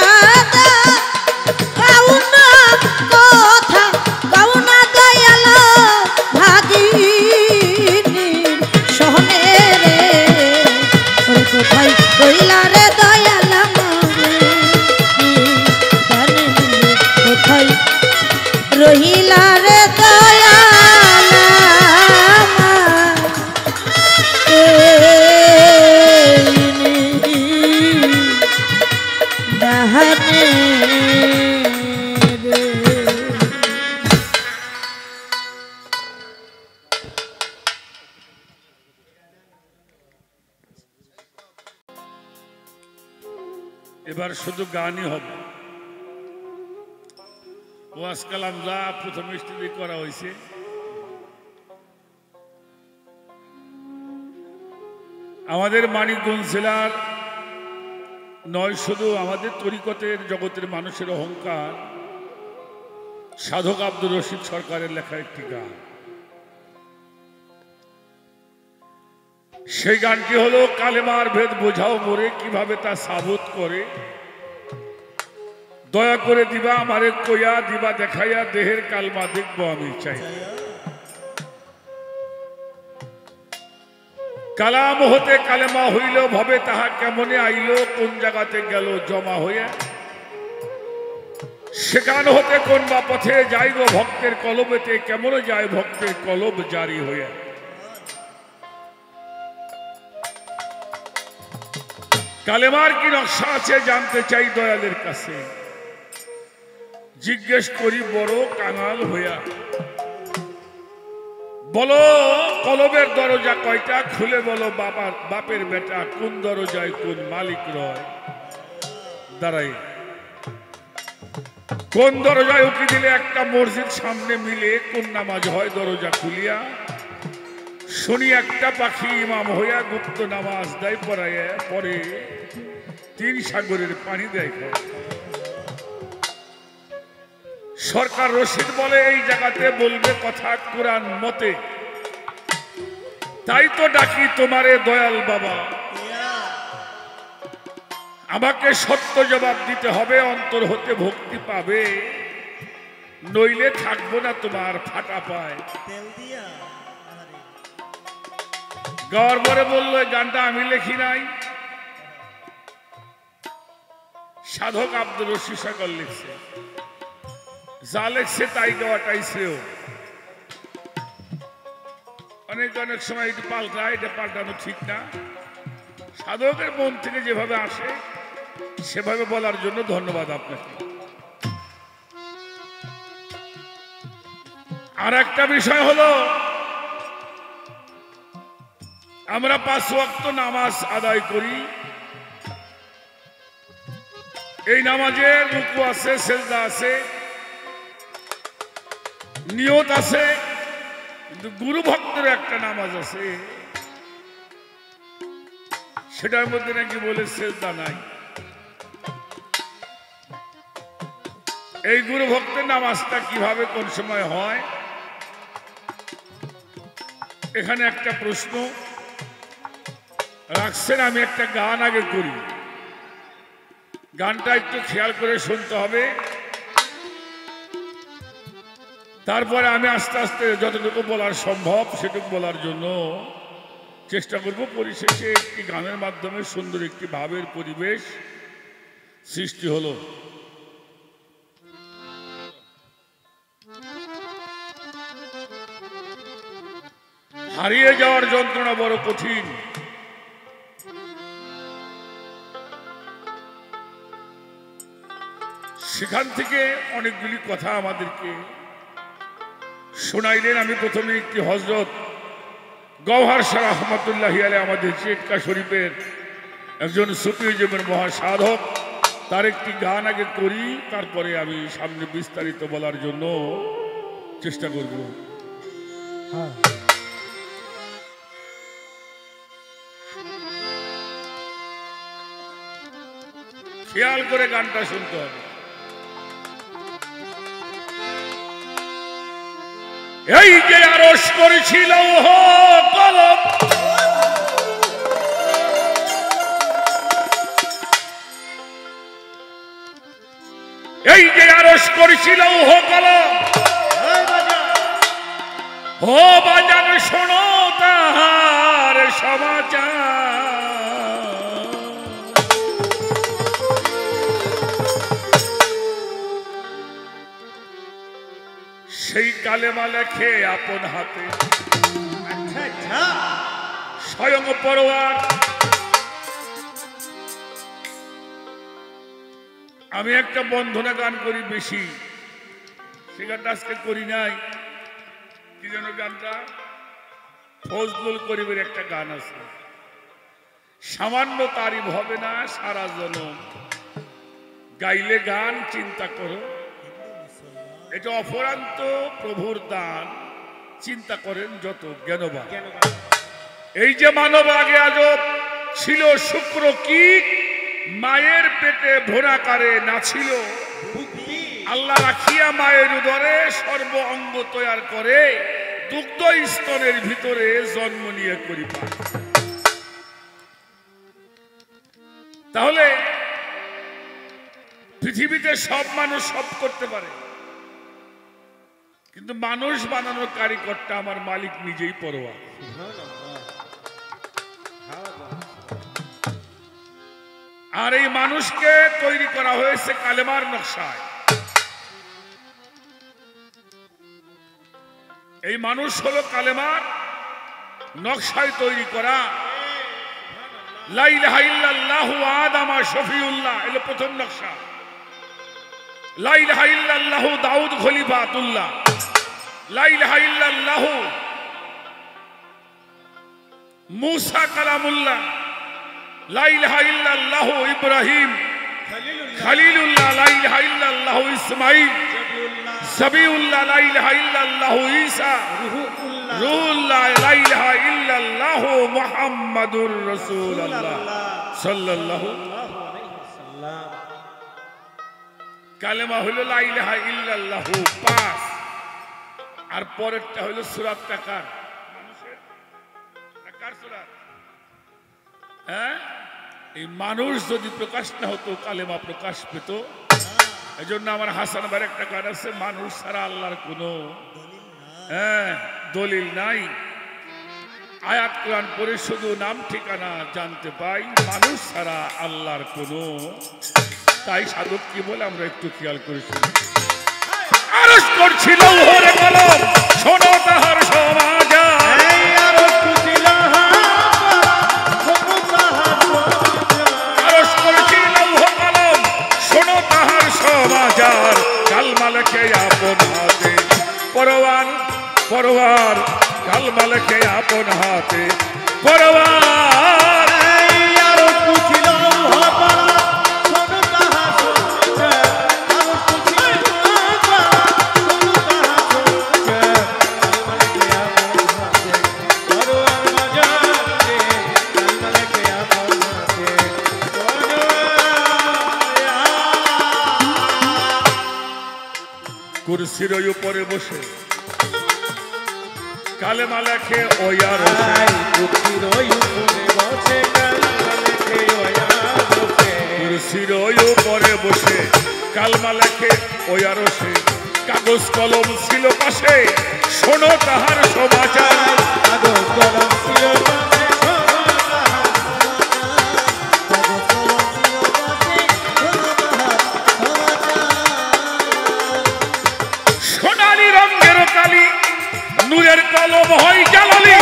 দাও না কথা কাও না দয়াল ভাগিনীর সহনে রে ওরে কোথায় কইলা রে দয়াল জানে কোথায় রহিলা রে দয়াল ডাহানে রে এবার শুধু গানই হবে ওয়াজ কালাম যা প্রথম স্টেজে করা হয়েছে আমাদের মানিকগঞ্জ জেলার নয় শুধু আমাদের তরিকতের জগতের মানুষের অহংকার সাধক আব্দুর রশিদ সরকারের লেখা একটি গান সেই গানটি হলো কালেমার ভেদ বোঝাও মোরে কিভাবে তা সাবুত করে দয়া করে দিবা আমারে কইয়া দিবা দেখাইয়া দেহের কালমা দেখবো আমি চাই কালাম হতে কালেমা হইল ভবে তাহা কেমনে আইল কোন জায়গাতে গেল জমা হইয়া সেখান হতে কোন বা পথে যাইব ভক্তের কলবেতে কেমন যায় ভক্তের কলব জারি হইয়া কালেমার কি নকশা আছে জানতে চাই দয়ালের কাছে জিজ্ঞেস করি বড় কাঙাল হইয়া বলো কলবের দরজা কয়টা খুলে বলো বাপের বেটা কোন দরজায় কোন মালিক রয় দাঁড়াই কোন দরজায় উকি দিলে একটা মসজিদ সামনে মিলে কোন নামাজ হয় দরজা খুলিয়া শুনি একটা পাখি ইমাম হইয়া গুপ্ত নামাজ দেয় পড়াইয়া পরে 3 সাগরের পানি দেয় সরকার রশিদ বলে এই জায়গাতে বলবে কথা কোরআন মতে তাই তো ডাকি তোমারে দয়াল বাবা আমাকে সত্য জবাব দিতে হবে, অন্তর হতে ভক্তি পাবে, নইলে থাকবো না তোমার ফাটা পায়। তেল দিয়া গাওয়ার পরে বললো এই গানটা আমি লেখি নাই, সাধক আব্দুর রশিদ সাগর লিখছে। যা লেখছে তাই গাওয়াটাই শ্রেয়। অনেক অনেক সময় এটা পাল্টায়, এটা পাল্টানো ঠিক না। সাধকের মন থেকে যেভাবে আসে সেভাবে বলার জন্য ধন্যবাদ আপনাকে। আর একটা বিষয় হলো, আমরা 5 ওয়াক্ত নামাজ আদায় করি। এই নামাজে রুকু আছে, সেজদা আছে, নিয়ত আছে, কিন্তু গুরু ভক্তের একটা নামাজ আছে, সেটার মধ্যে নাকি বলে সেজদা নাই। এই গুরু ভক্তের নামাজটা কিভাবে কোন সময় হয়, এখানে একটা প্রশ্ন রাখছেন। আমি একটা গান আগে করি, গানটা একটু খেয়াল করে শুনতে হবে, তারপরে আমি আস্তে আস্তে যতটুকু বলার সম্ভব সেটুকু বলার জন্য চেষ্টা করব। পরিশেষে একটি গানের মাধ্যমে সুন্দর একটি ভাবের পরিবেশ সৃষ্টি হলো। হারিয়ে যাওয়ার যন্ত্রণা বড় কঠিন। সেখান থেকে অনেকগুলি কথা আমাদেরকে শোনাইলেন। আমি প্রথমে একটি হযরত গওহার শাহ রহমাতুল্লাহি আলাইহি, আমাদের চেটকা শরীফের একজন সুফিজমের মহাসাধক, তার একটি গান আগে করি, তারপরে আমি সামনে বিস্তারিত বলার জন্য চেষ্টা করব। খেয়াল করে গানটা শুনতে হবে। এই যে আরশ করেছিল কলম, এই যে আরশ করেছিল কলম, ও বাজান শোনো তাহার সমাচার। সেই কালেমা লেখে আপন হাতে স্বয়ং পরোয়ার। আমি একটা বন্ধনা গান করি বেশি, সে গানটা আজকে করি নাই। কি যেন গানটা? ফজলুল করিমের একটা গান আছে, সামান্য তারিফ হবে না সারা জনম, গাইলে গান চিন্তা করো। এটা অপরান্ত প্রভুর দান, চিন্তা করেন যত জ্ঞানবান। এই যে মানব আগে আজব ছিল শুক্র কীট, মায়ের পেটে ভোরাকারে নাছিল, আল্লাহ রাখিয়া মায়ের উদরে সর্ব অঙ্গ তৈয়ার করে, দুগ্ধ স্তনের ভিতরে জন্ম নিয়ে করি পায়। তাহলে পৃথিবীতে সব মানুষ সব করতে পারে, কিন্তু মানুষ বানানোর কারিগরটা আমার মালিক নিজেই পরোয়া। আর এই মানুষকে তৈরি করা হয়েছে কালেমার নকশায়। এই মানুষ হলো কালেমার নকশায় তৈরি করা। লা ইলাহা ইল্লাল্লাহু আদামা শফিউল্লাহ এলো প্রথম নকশা। লা ইলাহা ইল্লাল্লাহু দাউদ খলিফাতুল্লাহ। লা ইলাহা ইল্লাল্লাহু মুসা কালামুল্লাহ। লা ইলাহা ইল্লাল্লাহু ইব্রাহিম খলিলুল্লাহ। লা ইলাহা ইল্লাল্লাহু ইসমাঈল সবিউল্লাহ। লা ইলাহা ইল্লাল্লাহু ঈসা রুহুল্লাহ। লা ইলাহা ইল্লাল্লাহু মুহাম্মাদুর রাসূলুল্লাহ সাল্লাল্লাহু আলাইহি ওয়াসাল্লাম। কালেমা হলো লা ইলাহা ইল্লাল্লাহু 5, আর পরেরটা হলো সূরাতটা কার? মানুষের না কার সূরা? হ্যাঁ, এই মানুষ যদি প্রকাশ না হতো কালেমা প্রকাশ পেত। এই জন্য আমার হাসান ভাইয়ের একটা গান আছে, মানুষ ছাড়া আল্লাহর কোনো দলিল নাই। আয়াত কোরআন পড়ে শুধু নাম ঠিকানা জানতে পাই, মানুষ ছাড়া আল্লাহর কোনো। তাই সাধক কি বলে আমরা একটু খেয়াল করেছি। আরশ করছিল ওরে কলম, শোনো তাহার সমাচার। আরশ করছিল কলম, শোনো তাহার সমাচার। কালমা লেখে আপন হাতে পরওয়ার পরওয়ার, কালমা লেখে আপন হাতে পরওয়ার। কুরসির উপরে বসে কালেমা লেখে ওয়ার কুরসির উপরে বসে কালমা লেখে ওয়ার। কাগজ কলম ছিল পাশে, শোনো তাহার সমাচার। কাগজ কলম ছিল সোনালি রঙের কালি, নূরের কলম হয় জালালি।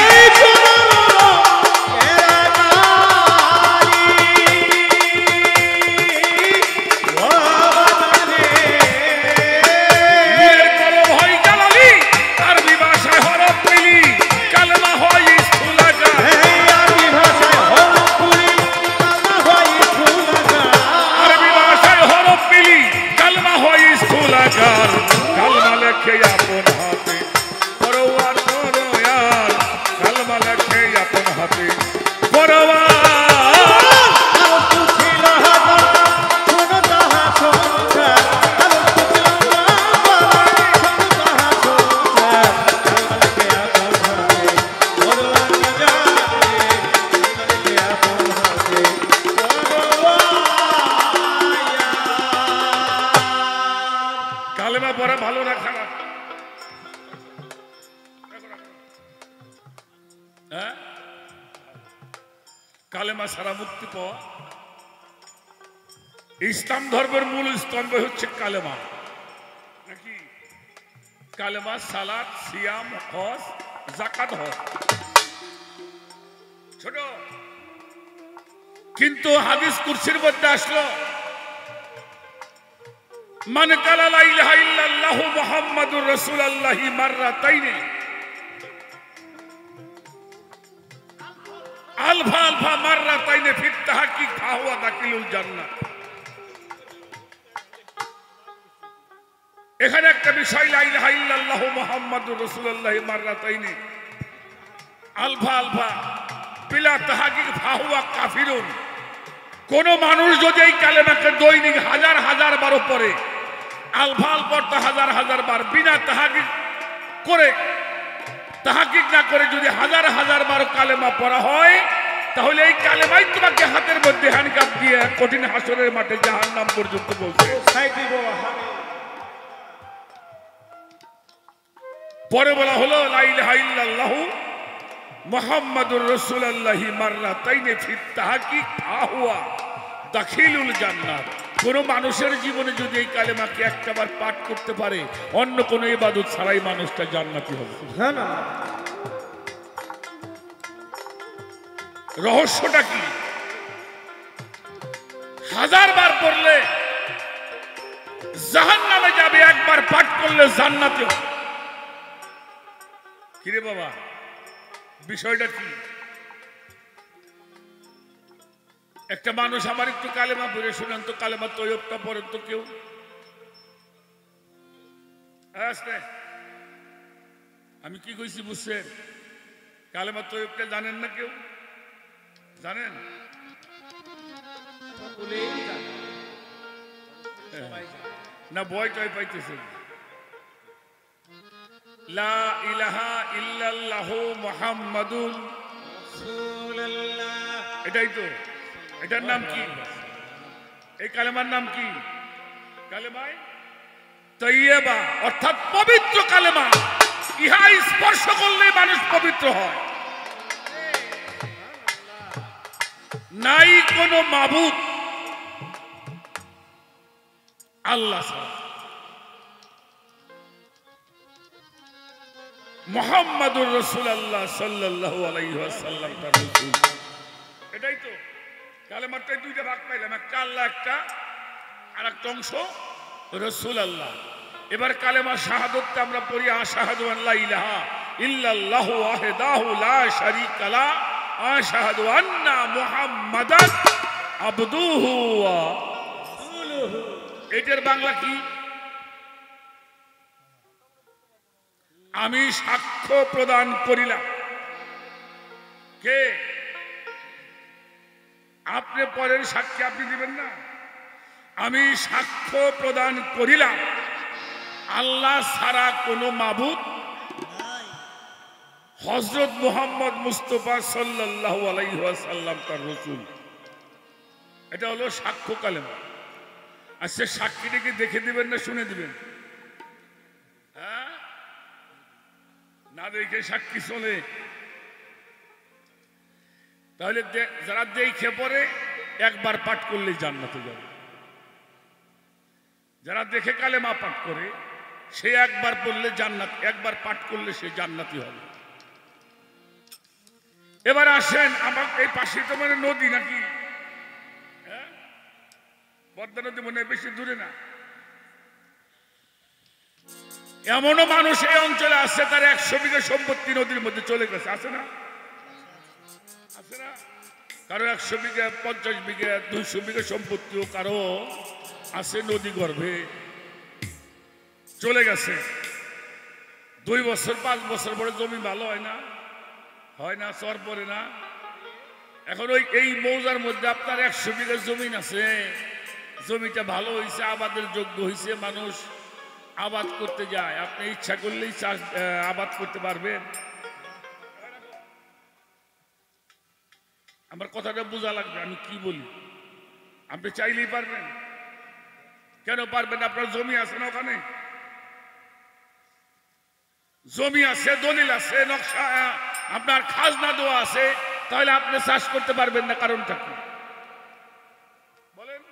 নূরের কলম হয় জালালি, আরবি ভাষায় হরফ মিলি, কালেমা হয় স্থূলাকার। আরবি ভাষায় হরফ মিলি, কালেমা হয় স্থূলাকার। কালমা লেখে আপন হাতে পরওয়ার পরওয়ার, কালমা লেখে আপন হাতে পরওয়ার। কালেমা পড়া ভালো না খারাপ? হ্যাঁ, কালেমা সারা মুক্তি পাওয়া। ইসলাম ধর্মের মূল স্তম্ভ হচ্ছে কালেমা নাকি? কালেমা, সালাত, সিয়াম, হজ, যাকাত, হজ ছোট। কিন্তু হাদিস কুরসির মধ্যে আসলো, মান কালা লা ইলাহা ইল্লাল্লাহু মুহাম্মাদুর রাসূলুল্লাহি মাররাতাইনি আলফা আলফা মাররাতাইনি ফি তাহকিক ফাহুয়া দাখিলুল জান্নাহ। এখানে একটা বিষয়, লা ইলাহা ইল্লাল্লাহু মুহাম্মাদুর রাসূলুল্লাহি মাররাতাইনি আলফা আলফা বিলা তাহকিক ফাহুয়া কাফিরুন। কোন মানুষ যদি এই কালেমাকে দৈনিক হাজার হাজার বার পড়ে, আলফা আলফা হাজার হাজার বার বিনা তাহকিক করে, তাহকিক না করে যদি হাজার হাজার বার কালেমা পড়া হয়, তাহলে এই কালেমাই তোমাকে হাতের মধ্যে হ্যান্ডকাপ দিয়ে কঠিন হাসরের মাঠে জাহান্নাম পর্যন্ত বলছে। পরে বলা হলো লা ইলাহা ইল্লাল্লাহু মুহাম্মাদুর রাসূলুল্লাহি মাররাতাইনি ফি তাহকিক ফাহুয়া দাখিলুল জান্নাত। কোন মানুষের জীবনে যদি এই কালেমাকে একটাবার পাঠ করতে পারে, অন্য কোন ইবাদত ছাড়াই মানুষটা জান্নাতি হবে। রহস্যটা কি? হাজার বার পড়লে জাহান্নামে যাবে, একবার পাঠ করলে জান্নাতে হবে। কিরে বাবা, বিষয়টা কি? একটা মানুষ আমার একটু কালেমা পড়ে শোনান তো, কালেমা তৈয়বটা পড়েন তো কেউ। আমি কি কইছি বুঝছেন? কালেমা তৈয়বটা জানেন না কেউ? জানেন? না ভয় টয় পাইতেছেন? লা ইলাহা ইল্লাল্লাহু মুহাম্মাদুর রাসূলুল্লাহ, এটাই তো। এটার নাম কি? এই কালেমার নাম কি? কালেমায় তৈয়বা, অর্থাৎ পবিত্র কালেমা। ইহা স্পর্শ করলে মানুষ পবিত্র হয়। নাই কোনো মাবুদ আল্লাহ ছাড়া, মুহাম্মাদুর রাসূলুল্লাহ সাল্লাল্লাহু আলাইহি ওয়াসাল্লাম তার রাসূল। এটাই তো কালেমাটাই দুইটা ভাগ পাইলাম, একটা আল্লাহ, একটা আর একটা অংশ রাসূলুল্লাহ। এবার কালেমা শাহাদাতটা আমরা পড়ি, আশহাদু আল্লা ইলাহা ইল্লাল্লাহু ওয়াহদাহু লা শারীকা লা আশহাদু আন্না মুহাম্মাদান আবদুহু ওয়া রাসূলুহু। এটার বাংলা কি? আমি সাক্ষ্য প্রদান করিলাম। কে? আপনি পরের সাক্ষী আপনি দিবেন না। আমি সাক্ষ্য প্রদান করিলাম আল্লাহ ছাড়া কোনো মাবুদ হযরত মুহাম্মদ মুস্তাফা সাল্লাল্লাহু আলাইহি ওয়াসাল্লাম তার রাসূল। এটা হলো সাক্ষ্য কালেমা। আর সে সাক্ষীটাকে দেখে দিবেন না শুনে দিবেন? হ্যাঁ, না দেখে সাক্ষী চলে? তাহলে যারা দেখে পড়ে একবার পাঠ করলে জান্নাতে যাবে। যারা দেখে কালেমা পাঠ করে সে একবার পড়লে জান্নাত, একবার পাঠ করলে সে জান্নাতি হবে। এবার আসেন, আমার এই পাশে তো মানে নদী নাকি? হ্যাঁ, পদ্মা নদী মনে হয় বেশি দূরে না। এমনও মানুষ এই অঞ্চলে আছে তার 100 বিঘা সম্পত্তি নদীর মধ্যে চলে গেছে, আছে না? আছে না? কারো 100 বিঘা, 50 বিঘা, 200 বিঘা সম্পত্তিও কারো আছে নদী গর্ভে চলে গেছে। 2 বছর 5 বছর পরে জমি ভালো হয় না? হয় না? চর পড়ে না? এখন ওই এই মৌজার মধ্যে আপনার 100 বিঘা জমিন আছে, জমিটা ভালো হয়েছে, আবাদের যোগ্য হয়েছে, মানুষ আবাদ করতে যায়। আপনি ইচ্ছা করলেই চাষ আবাদ করতে পারবেন? আমার কথাটা বোঝা লাগবে আমি কি বলি। আপনি চাইলেই পারবেন? কেন পারবেন? আপনার জমি আছে না? ওখানে জমি আছে, দলিল আছে, নকশা, আপনার খাজনা দেওয়া আছে, তাহলে আপনি চাষ করতে পারবেন না? কারণটা কি বলেন?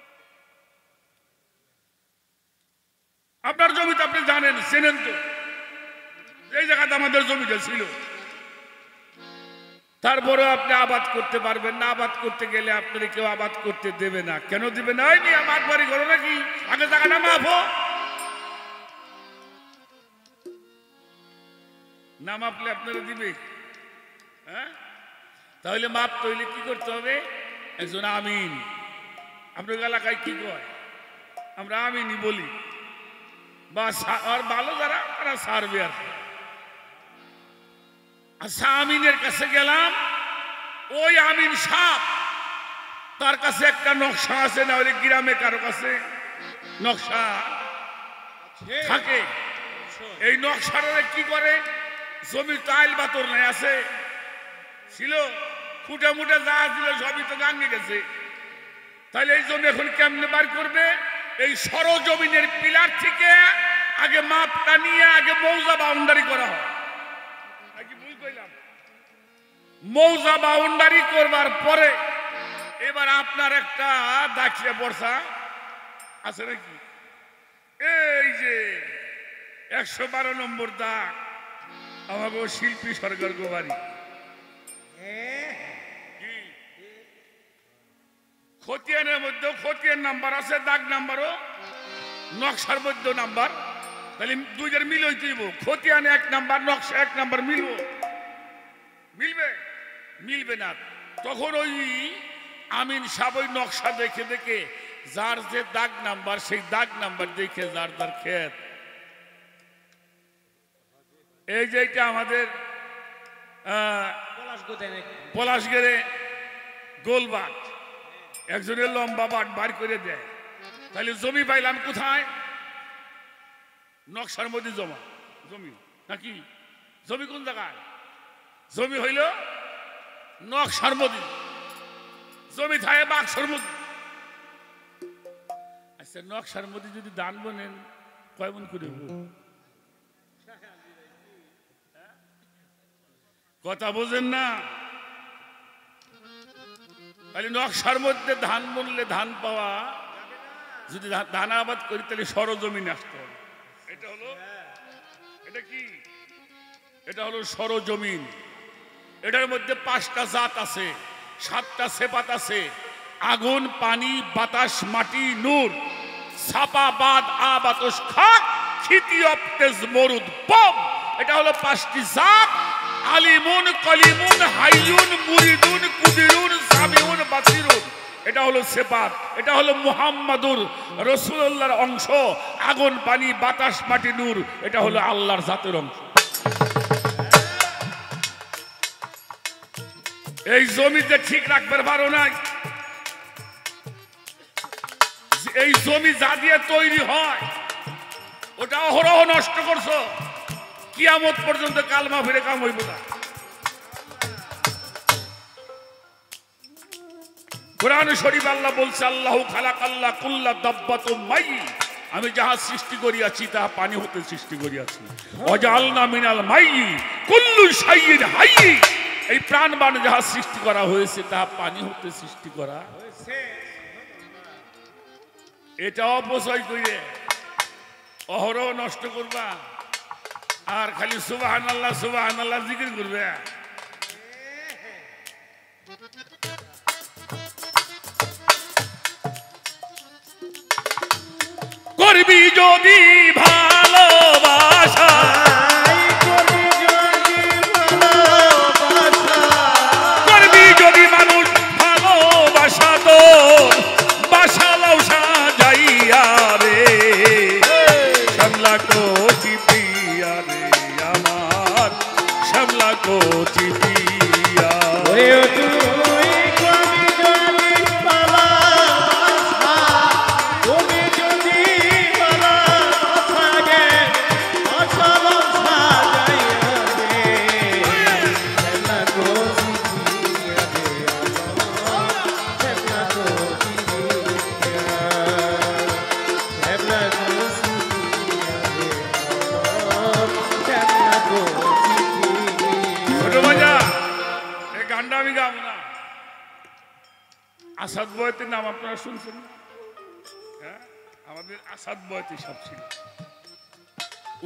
আপনার জমিতে আপনি জানেন, চেনেন তো, এই জায়গাতে আমাদের জমিটা ছিল, তারপরে আপনি আবাদ করতে পারবেন না। আবাদ করতে গেলে আপনার কেউ আবাদ করতে দেবে না। কেন দিবে না? এই নিয়ে আমার বাড়ি ঘর নাকি আগে জায়গাটা মাপো, না মাপলে আপনারা দিবে? হ্যাঁ, তাহলে মাপ তৈলে কি করতে হবে? একজন আমিন। আপনার এলাকায় কি কয়? আমরা আমিনই বলি, বা আর ভালো যারা তারা সারবে। আর আচ্ছা, আমিনের কাছে গেলাম, ওই আমিন সাহেব তার কাছে একটা নকশা আছে না? ওই গ্রামে কারো কাছে নকশা থাকে। এই নকশাটা কি করে? জমি টাইল বাতর নাই আছে, ছিল ফুটে মুটে যা ছিল সবই তো গাঙ্গে গেছে। তাহলে এই জমি এখন কেমনে বার করবে? এই সরজমিনের পিলার থেকে আগে মাপটা নিয়ে আগে মৌজা বাউন্ডারি করা হয়। মৌজা বাউন্ডারি করবার পরে এবার আপনার একটা দাখিলে বর্ষা আছে নাকি? এই যে 112 নম্বর দাগ আমাকে শিল্পী সরকার গোবারি, খতিয়ানের মধ্যে খতিয়ান নাম্বার আছে, দাগ নাম্বারও, নকশার মধ্যে নাম্বার। তাহলে দুইটার মিল হইতে হইব। খতিয়ানে 1 নাম্বার, নকশা 1 নাম্বার, মিলবো? মিলবে? মিলবে না। তখন ওই আমিন সাহেব ওই নকশা দেখে দেখে যার যে দাগ নাম্বার, সেই দাগ নাম্বার দেখে যার যার ক্ষেত, এই যে এটা আমাদের পলাশগেরে গোলবাট, একজনের লম্বা বাট বার করে দেয়। তাহলে জমি পাইলাম কোথায়? নকশার মধ্যে জমা জমি নাকি? জমি কোন জায়গায়? জমি হইল নকশার মধ্যে। জমি থাকে বাক্সর মধ্যে। আচ্ছা নকশার মধ্যে যদি দান বনেন কয় মন করে কথা বোঝেন না? তাহলে নকশার মধ্যে ধান বুনলে ধান পাওয়া, যদি ধান আবাদ করি তাহলে সরজমিনে আসতে হবে। এটা হলো, এটা কি? এটা হলো সরজমিন। এটার মধ্যে 5টা জাত আছে, 7টা সেপাত আছে: আগুন, পানি, বাতাস, মাটি, নূর, ছাপা, বাদ, আবাতস, খাক, খিতি, অপতেজ, মরুদ, বম। এটা হলো 5টি জাত: আলিমুন, কলিমুন, হাইয়ুন, মুরিদুন, কুদিরুন, সামিউন, বাসিরুন। এটা হলো সেপাত। এটা হলো মুহাম্মাদুর রাসূলুল্লাহর অংশ। আগুন, পানি, বাতাস, মাটি, নূর, এটা হলো আল্লাহর জাতের অংশ। এই জমিতে ঠিক রাখবার পারো নাই। এই জমি যা দিয়ে তৈরি হয় ওটা অহরহ নষ্ট করছো। কিয়ামত পর্যন্ত কালমা ফিরে কাম হইব না। কোরআন শরীফ আল্লাহ বলছে, আল্লাহু খালাকাল্লাহ কুল্লা দাব্বাতুম মাই। আমি যাহা সৃষ্টি করিয়াছি তাহা পানি হতে সৃষ্টি করিয়াছি। ওয়াজআলনা মিনাল মাই কুল্লু শাইইন হাই। এই প্রাণবান যাহা সৃষ্টি করা হয়েছে তাহা পানি হতে সৃষ্টি করা হয়েছে। এটা অপচয় কইরে অহরহ নষ্ট করবা আর খালি সুবহানাল্লাহ সুবহানাল্লাহ জিকির করবে। করবি যদি ভালোবাসা, করবি যদি মানুষ ভালোবাসা, তো বাসালাও সাজাইয়া রে। শ্যামলা কোচি প্রিয়া রে আমার, শ্যামলা কোচি প্রিয়া। আমি গাবো না। আসাদ বয়তের নাম আপনারা শুনছেন? হ্যাঁ, আমাদের আসাদ বয়তে সব ছিল।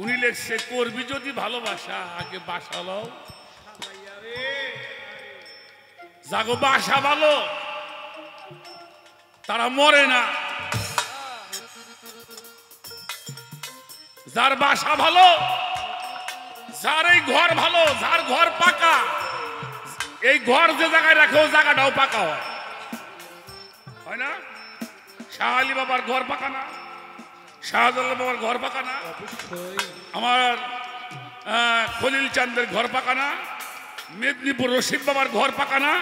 উনি লেখছে, করবি যদি ভালোবাসা আগে বাসালো, যাগো বাসা ভালো তারা মরে না। যার বাসা ভালো, যার এই ঘর ভালো, যার ঘর পাকা, এই ঘর যে জায়গায় রাখে ও জায়গাটাও পাকা হয়, হয় না? শাহ আলী বাবার ঘর পাকা না? শাহজালাল বাবার ঘর পাকা না? আমার খলিল চাঁদের ঘর পাকা না? মেদিনীপুর রশিদ বাবার ঘর পাকা না?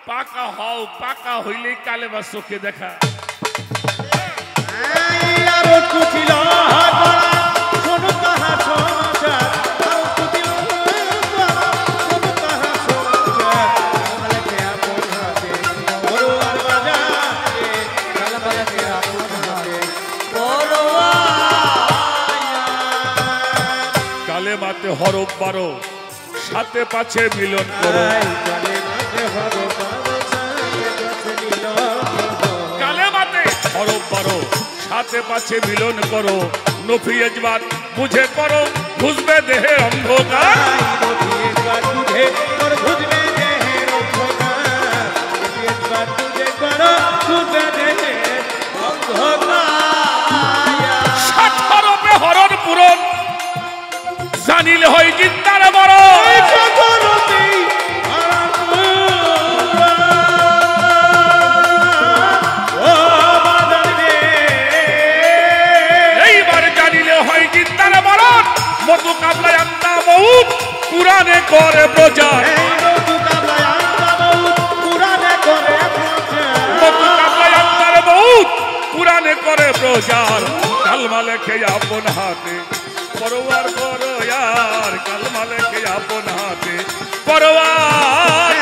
পাকা হও, পাকা হইলেই কালেবা চোখে দেখা। কালেমাতে হরফ 12, সাথে পাছে মিলন করো। কালেমাতে হরফ 12, সাথে পাছে মিলন করো। নফি ইজবাত বুঝে করো, বুঝবে দেহে অন্ধকার। সাত হরফে হরণ পূরণ, জানিলে হয় জিন্দার বড়। এইবার জানিলে হয় জিন্দার বড়। মধু কাবলায় আন্দা মউত কুরআনে করে প্রচার। মধু কাবলায় আন্দার মউত কুরআনে করে প্রচার। কালমা লেখে আপন হাতে পরোয়ার করো यार, কালমা লেখে আপন হাতে পরোয়ার।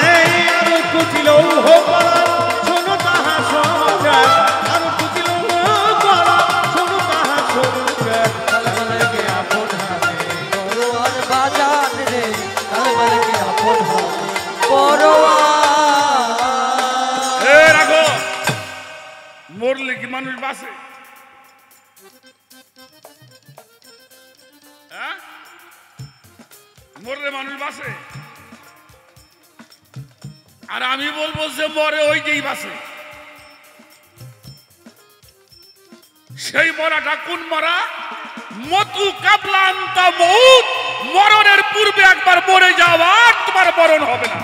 মরলে কি মানুষ বাঁচে? হ্যাঁ, মরলে মানুষ বাঁচে? আর আমি বলবো যে মরে ওই যেই বাঁচে। সেই মরাটা কোন মরা? মতু কাবলান্তা মউত, মরণের পূর্বে একবার মরে যাওয়া, আর তোমার মরণ হবে না।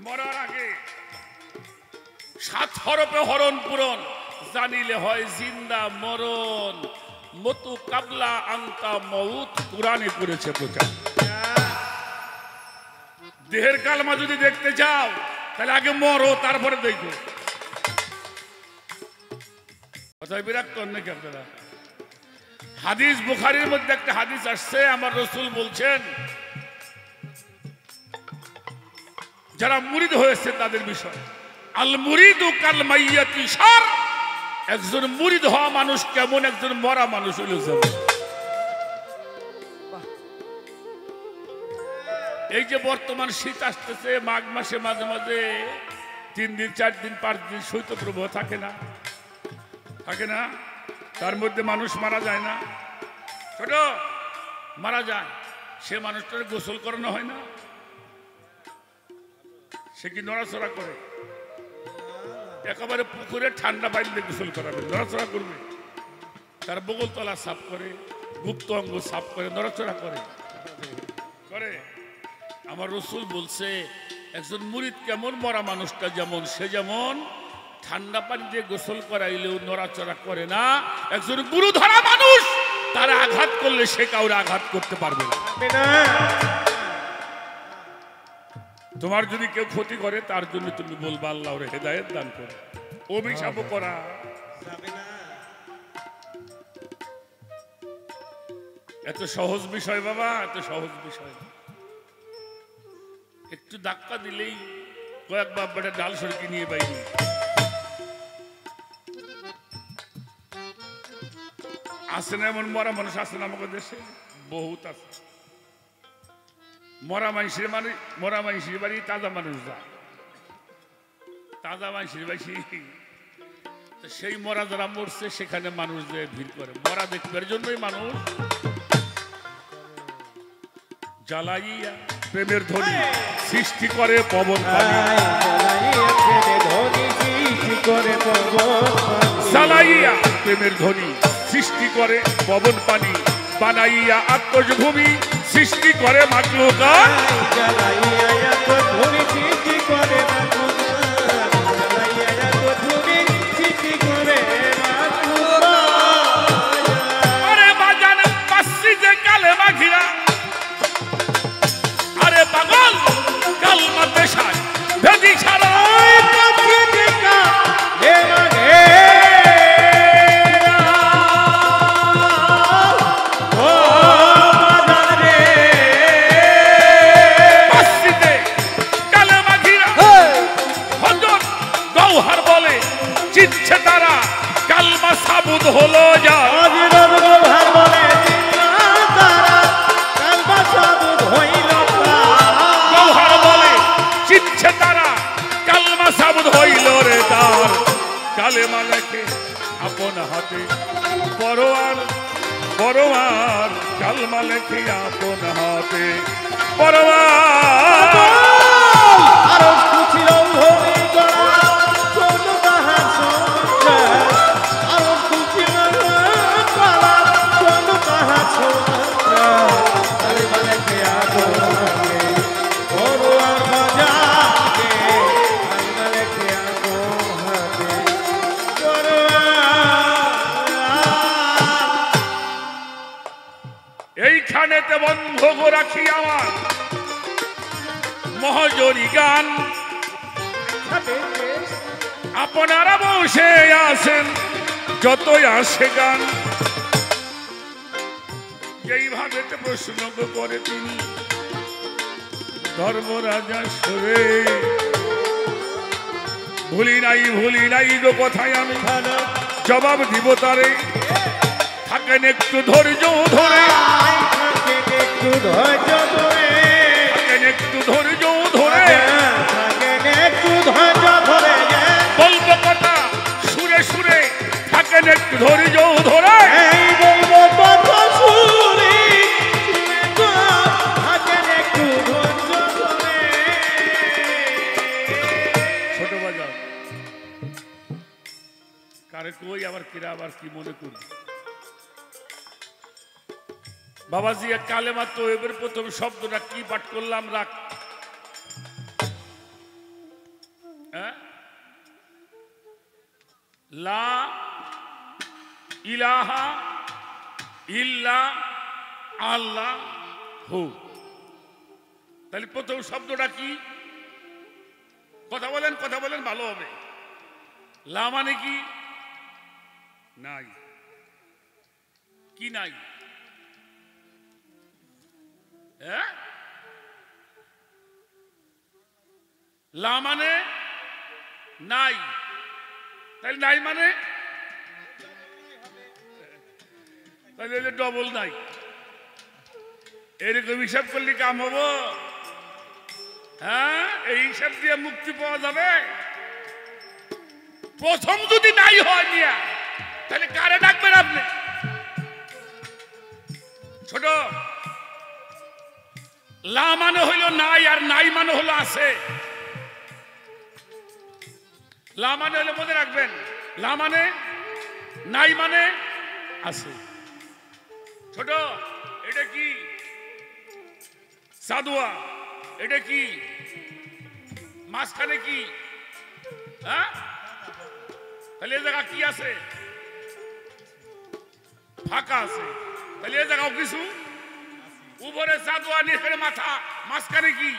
মরার আগে 7 হরফে হরণ পূরণ জানিলে হয় জিন্দা মরণ। মতু কাবলা আন্তা মউত কুরআনে করেছে প্রচার। দেহের কালমা যদি দেখতে চাও তাহলে আগে মরো, তারপরে দেখো। কথায় বিরক্ত নাকি আপনারা? হাদিস বুখারীর মধ্যে একটা হাদিস আসছে, আমার রাসূল বলছেন যারা মুরিদ হয়েছে তাদের বিষয়, আল মুরিদু কাল মাইয়াতি শার, একজন মুরিদ হওয়া মানুষ কেমন, একজন মরা মানুষ হইল যেমন। এই যে বর্তমান শীত আসতেছে, মাঘ মাসে মাঝে মাঝে 3 দিন 4 দিন 5 দিন শৈত্যপ্রবাহ থাকে না? থাকে না? তার মধ্যে মানুষ মারা যায় না? ছোট মারা যায়, সে মানুষটার গোসল করানো হয় না? সে কি নড়াচড়া করে? একেবারে পুকুরে ঠান্ডা পানিতে গোসল করাবে, নড়াচড়া করবে? তার বগল তলা সাফ করে, গুপ্ত অঙ্গ সাফ করে, নড়াচড়া করে? করে? আমার রাসূল বলছে একজন মুরিদ কেমন, মরা মানুষটা যেমন, সে যেমন ঠান্ডা পানি দিয়ে গোসল করাইলেও নড়াচড়া করে না। একজন গুরু ধরা মানুষ, তারা আঘাত করলে সে কাউরে আঘাত করতে পারবে না। তোমার যদি কেউ ক্ষতি করে তার জন্য তুমি বলবা আল্লাহর হেদায়েত দান করো, অভিশাপ করা এত সহজ বিষয় বাবা, এত সহজ বিষয়। একটু ধাক্কা দিলেই কয়েক বাপ বেটা ডাল সরকি নিয়ে বাইরে। আছে না এমন মরা মানুষ? আছে না আমাদের দেশে? বহুত আছে। মরা মানুষের মানে মরা মানুষের বাড়ি তাজা মানুষ যায়, তাজা মানুষের বাড়ি। সেই মরা যারা মরছে সেখানে মানুষ যে ভিড় করে মরা দেখবার জন্যই মানুষ। জ্বালাইয়া প্রেমের ধ্বনি সৃষ্টি করে পবন পানি, জ্বালাইয়া প্রেমের ধ্বনি সৃষ্টি করে পবন পানি, বানাইয়া আত্মজ ভূমি সৃষ্টি করে মাকলুকাত। আরে বাজান পাচ্ছি যে কালেমা ঘিরা, আরে পাগল কালমা পেশায় ভেদি ছাড়া চিনছে তারা, কালমা সাবুত হলো যা গৌহার বলে, চিনছে তারা কালমা সাবুত হইল রে তার। কালেমা লেখে আপন হাতে পরোয়ার, পরোয়ার কালমা লেখে আপন হাতে পরোয়ার। এইখানেতে বন্ধ রাখি আমার মহাজনী গান, আপনারা বসে আছেন যতই আসে গান। যেইভাবে প্রশ্ন করে তিনি ধর্মরাজা সুরে, ভুলি নাই গো কথায় আমি জবাব দিব তারে। থাকেন একটু ধৈর্য ধরে, একটু ধৈর্য ধরে, একটু ধৈর্য ধরে, একটু ধৈর্য ধরে ধৈর্য ধরে এই বলবো কথা শুনি তো থাকেন একটু ধৈর্য ধরে। ছোট বাজাও কারে কই আবার কিরা আবার কি মনে করি বাবাজি এক কালেমা তৈবের প্রথম শব্দটা কি পাঠ করলাম রাখ হ্যাঁ? লা ইলাহা ইল্লা আল্লাহ হু তাহলে প্রথম শব্দটা কি কথা বলেন ভালো হবে লা মানে কি নাই কি নাই হ্যাঁ লা মানে নাই তাহলে নাই মানে তাহলে ডবল নাই এরকম হিসাব করলে কাম হবো হ্যাঁ এই হিসাব দিয়ে মুক্তি পাওয়া যাবে প্রথম যদি নাই হয় নিয়া তাহলে কারে ডাকবেন আপনি ছোট লা মানে হইল নাই আর নাই মানে হলো আছে লা মানে হলো মনে রাখবেন লা মানে নাই মানে আছে ছোট এটা কি সাদুয়া এটা কি মাঝখানে কি হ্যাঁ তাহলে এই জায়গা কি আছে ফাঁকা আছে তাহলে এই জায়গাও কিছু উপরে সাদুয়া নিচে মাথা মাঝখানে কি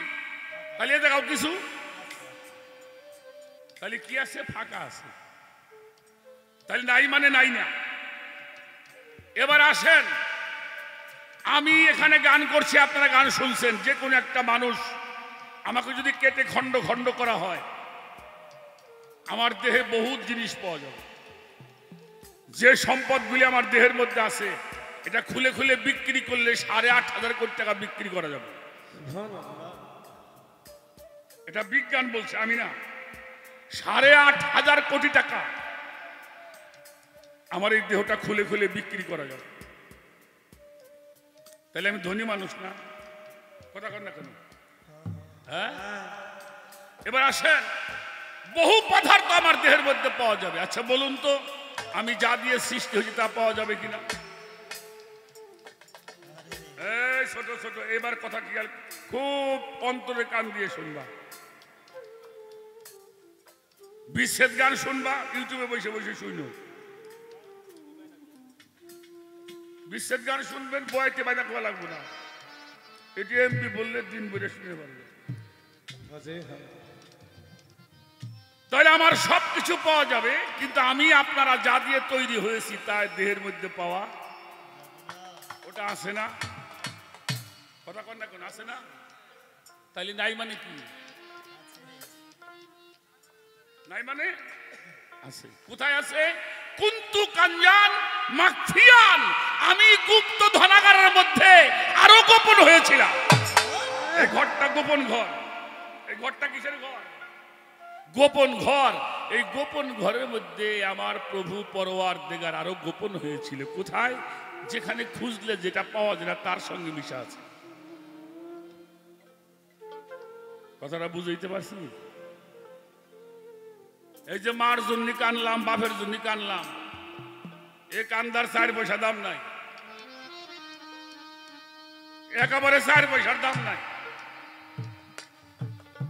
তাহলে এই জায়গাও কিছু তাহলে কি আছে ফাঁকা আছে তাহলে নাই মানে নাই না এবার আসেন আমি এখানে গান করছি আপনারা গান শুনছেন যে কোনো একটা মানুষ আমাকে যদি কেটে খণ্ড খণ্ড করা হয় আমার দেহে বহুত জিনিস পাওয়া যাবে যে সম্পদগুলি আমার দেহের মধ্যে আছে এটা খুলে খুলে বিক্রি করলে 8,500 কোটি টাকা বিক্রি করা যাবে এটা বিজ্ঞান বলছে আমি না 8,500 কোটি টাকা আমার এই দেহটা খুলে খুলে বিক্রি করা যাবে তাহলে আমি ধনী মানুষ না কথা কর না কেন হ্যাঁ এবার আসেন বহু পদার্থ আমার দেহের মধ্যে পাওয়া যাবে আচ্ছা বলুন তো আমি যা দিয়ে সৃষ্টি হয়েছি তা পাওয়া যাবে কিনা এই ছোট ছোট এবার কথা কি খুব অন্তরে কান দিয়ে শুনবা বিচ্ছেদ গান শুনবা ইউটিউবে বসে বসে শুনো বিচ্ছেদ গান শুনবেন বয়তে বাইনা খোয়া লাগবে না এটি এমপি বললে দিন বলে শুনে পারবে তাহলে আমার সবকিছু পাওয়া যাবে কিন্তু আমি আপনারা যা দিয়ে তৈরি হয়েছি তা দেহের মধ্যে পাওয়া ওটা আসে না কথা কন না কোন আসে না তাহলে নাই মানে কি নাই মানে আছে কোথায় আছে কুন্তু কাঞ্জান মাখফিয়ান আমি গুপ্ত ধনাগারের মধ্যে আরো গোপন হয়েছিলাম এই ঘরটা গোপন ঘর এই ঘরটা কিসের ঘর গোপন ঘর এই গোপন ঘরের মধ্যে আমার প্রভু পরওয়ার দেগার আরো গোপন হয়েছিল কোথায় যেখানে খুঁজলে যেটা পাওয়া যায় না তার সঙ্গে মিশা আছে কথাটা বুঝাইতে পারছি এই যে মার জন্য কানলাম বাপের জন্য কানলাম এ কান্দার 4 পয়সা দাম নাই একেবারে 4 পয়সার দাম নাই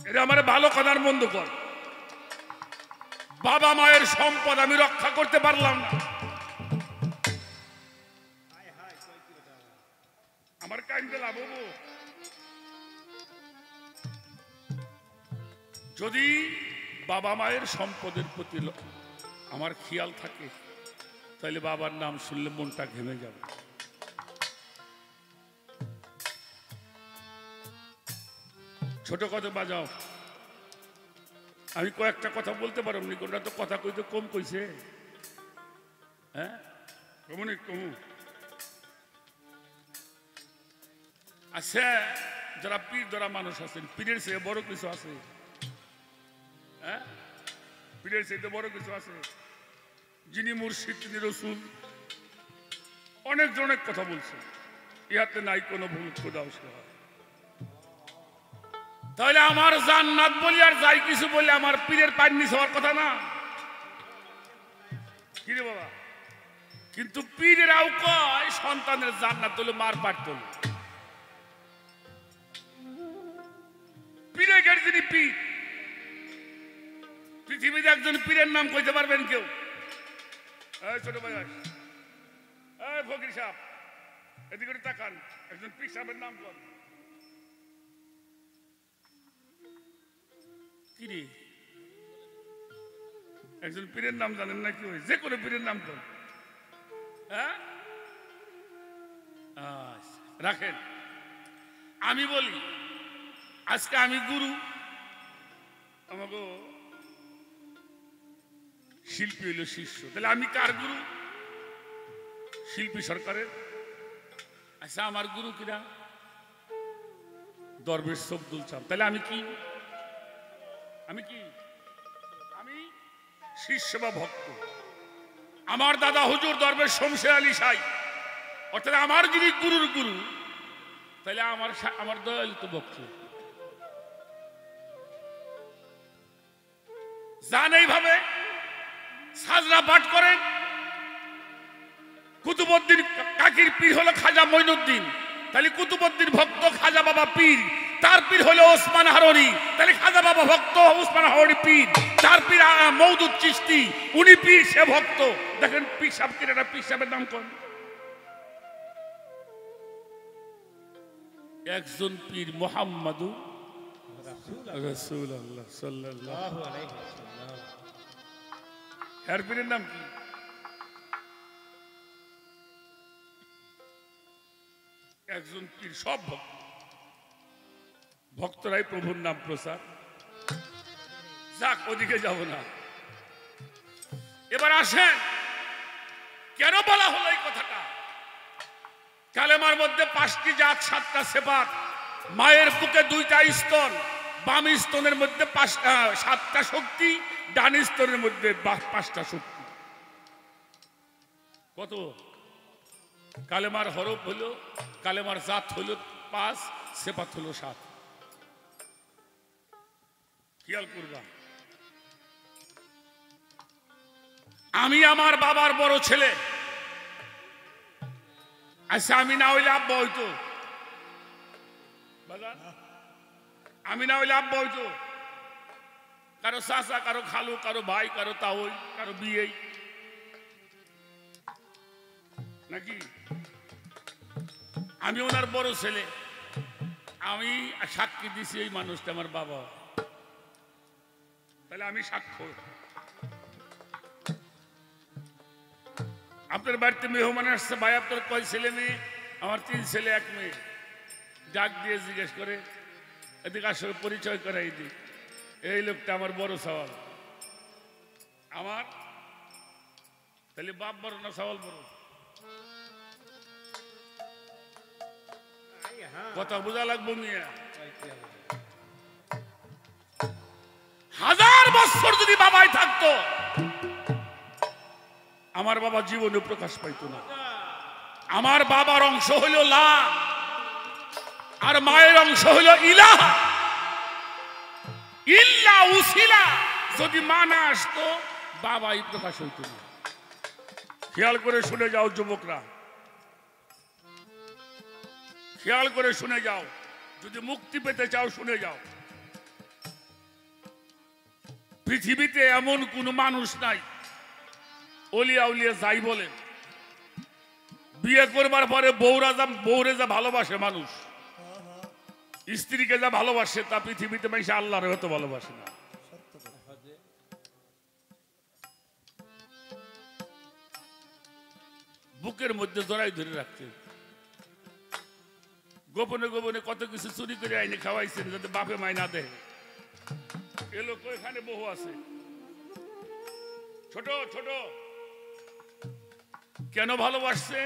এটা আমার ভালো কথার মন্দ কর বাবা মায়ের সম্পদ আমি রক্ষা করতে পারলাম না আমার কাইন্দে লাভ হবো যদি বাবা মায়ের সম্পদের প্রতি আমার খেয়াল থাকে তাহলে বাবার নাম শুনলে মনটা ঘেমে যাবে ছোট কথা বাজাও আমি কয়েকটা কথা বলতে পারো ওটা তো কথা কইতে কম কইছে হ্যাঁ কমুনি কমু আচ্ছা যারা পীর ধরা মানুষ আছেন পীরের চেয়ে বড় কিছু আছে হ্যাঁ পীরের চেয়ে বড় কিছু আছে যিনি মুর্শিদ তিনি রসুল, অনেকজন অনেক কথা বলছে, ইহাতে নাই কোনো ভুল খোদাও সে হয়। তাহলে আমার জান্নাত বলি আর যাই কিছু বলি আমার পীরের পায়ের নিচে হওয়ার কথা না কি রে বাবা? কিন্তু পীরেরাও কয় সন্তানের জান্নাত হলো মার পাট তোল। পীরে গের যিনি পীর, পৃথিবীতে একজন পীরের নাম কইতে পারবেন কেউ? ছোট ভাই, ফকির সাহেব এদিকে তাকান, একজন পীর সাহেবের নাম কর। কি রে, একজন পীরের নাম জানেন না? কি হয়, যে কোনো পীরের নাম কর। হ্যাঁ, রাখেন। আমি বলি আজকে আমি গুরু, আমাকে শিল্পী হইল শিষ্য, তাহলে আমি কার গুরু? শিল্পী সরকারের। আচ্ছা আমার গুরু কিনা? দরবেশ শব্দুল চাঁদ। তাহলে আমি কি? আমি কি? আমি শিষ্য বা ভক্ত। আমার দাদা হুজুর দরবেশ শমশের আলী সাই, অর্থাৎ আমার যিনি গুরুর গুরু, তাহলে আমার দয়াল তো ভক্ত। যান এইভাবে সাজরা পাঠ করেন। কুতুবউদ্দিন কাকির পীর হলো খাজা মঈনুদ্দিন, তাহলে কুতুবউদ্দিন ভক্ত, খাজা বাবা পীর। তার পীর হলো ওসমান হারুনি, তাহলে খাজা বাবা ভক্ত, ওসমান হারুনি পীর। তার পীর মওদুদ চিশতি, উনি পীর, সে ভক্ত। দেখেন পীর সাহেব কিনা, পীর সাহেবের নাম কোন? একজন পীর মুহাম্মাদুর রাসূলুল্লাহ সাল্লাল্লাহু আলাইহি ওয়াসাল্লাম। এর পীরের নাম কি? একজন পীর, সব ভক্ত, ভক্তরাই প্রভুর নাম প্রচার। যাক, ওদিকে যাব না। এবার আসেন কেন বলা হলো এই কথাটা। কালেমার মধ্যে 5টি জাত, 7টা সিফাত, মায়ের বুকে 2টা স্তন, বাম স্তনের মধ্যে 7টা শক্তি, ডান স্তনের মধ্যে 5টা শক্তি। কত? কালেমার হরফ হলো, কালেমার জাত হলো 5, সিফাত হলো 7। খেয়াল করবা। আমি আমার বাবার বড় ছেলে। আচ্ছা আমি না হইলে আব্বা হইতো? আমি না হইলে আব্বা হইতো? কারো চাচা, কারো খালু, কারো ভাই, কারো তাওই, কারো বিয়ে নাকি? আমি ওনার বড় ছেলে, আমি সাক্ষী দিছি এই মানুষটা আমার বাবা, তাহলে আমি সাক্ষ্য। আপনার বাড়িতে মেহমান আসছে, ভাই আপনার কয় ছেলে মেয়ে? আমার 3 ছেলে 1 মেয়ে। ডাক দিয়ে জিজ্ঞেস করে, এদিকে আসলে পরিচয় করাই দিই, এই লোকটা আমার বড় সওয়াল। আমার তাহলে বাপ বড় না সওয়াল বড়? কথা বোঝা লাগবো মিয়া। 1000 বছর যদি বাবাই থাকতো, আমার বাবা জীবনে প্রকাশ পাইতো না। আমার বাবার অংশ হইল লা, আর মায়ের অংশ হইল ইলাহ। ইল্লা উসিলা, যদি মা না আসতো বাবাই প্রকাশ হইতো না। খেয়াল করে শুনে যাও যুবকরা, খেয়াল করে শুনে যাও। যদি মুক্তি পেতে চাও শুনে যাও। পৃথিবীতে এমন কোন মানুষ নাই, অলিয়া উলিয়া যাই বলেন, বিয়ে করবার পরে বউরে যা ভালোবাসে মানুষ, স্ত্রীকে যা ভালোবাসে, তা পৃথিবীতে মানুষ আল্লাহর হয়তো ভালোবাসে না। বুকের মধ্যে জড়াই ধরে রাখতে, গোপনে গোপনে কত কিছু চুরি করে আইনে খাওয়াইছেন, যাতে বাপে মাই না দেয়। এ লোক এখানে বহু আছে, ছোট ছোট। কেন ভালোবাসছে?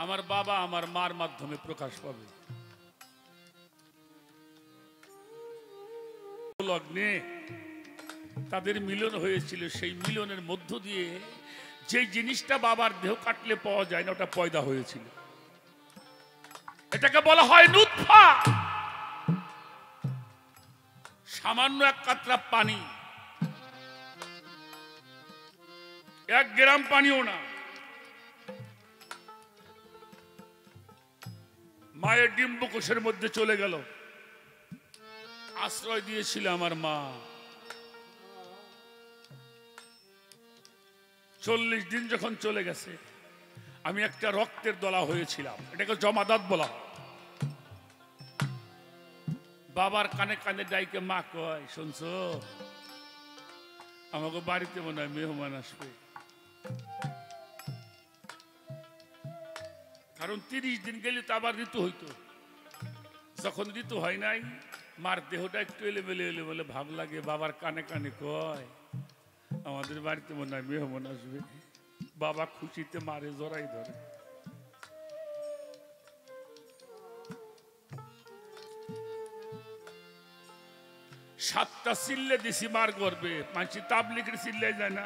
আমার বাবা আমার মার মাধ্যমে প্রকাশ পাবে। লগ্নে তাদের মিলন হয়েছিল, সেই মিলনের মধ্য দিয়ে যে জিনিসটা বাবার দেহ কাটলে পাওয়া যায় না ওটা পয়দা হয়েছিল। এটাকে বলা হয় নুতফা। সামান্য এক কাতরা পানি, 1 গ্রাম পানিও না, মায়ের ডিম্বকোষের মধ্যে চলে গেল। আশ্রয় দিয়েছিল আমার মা। 40 দিন যখন চলে গেছে, আমি একটা রক্তের দলা হয়েছিলাম, এটাকে জমাদাত বলা হয়। বাবার কানে কানে ডাইকে মা কয়, শুনছো আমাকে বাড়িতে মনে হয় মেহমান আসবে। কারণ 30 দিন গেলে তো আবার ঋতু হইতো। যখন ঋতু হয় নাই, মার দেহটা একটু এলেমেলে এলেমেলে ভাব লাগে। বাবার কানে কানে কয়, আমাদের বাড়িতে মনে হয় মেহমান আসবে। বাবা খুশিতে মারে জড়াই ধরে। সাতটা চিল্লে দিছি মার গর্বে। মানছি তাবলিগের চিল্লাই যায় না,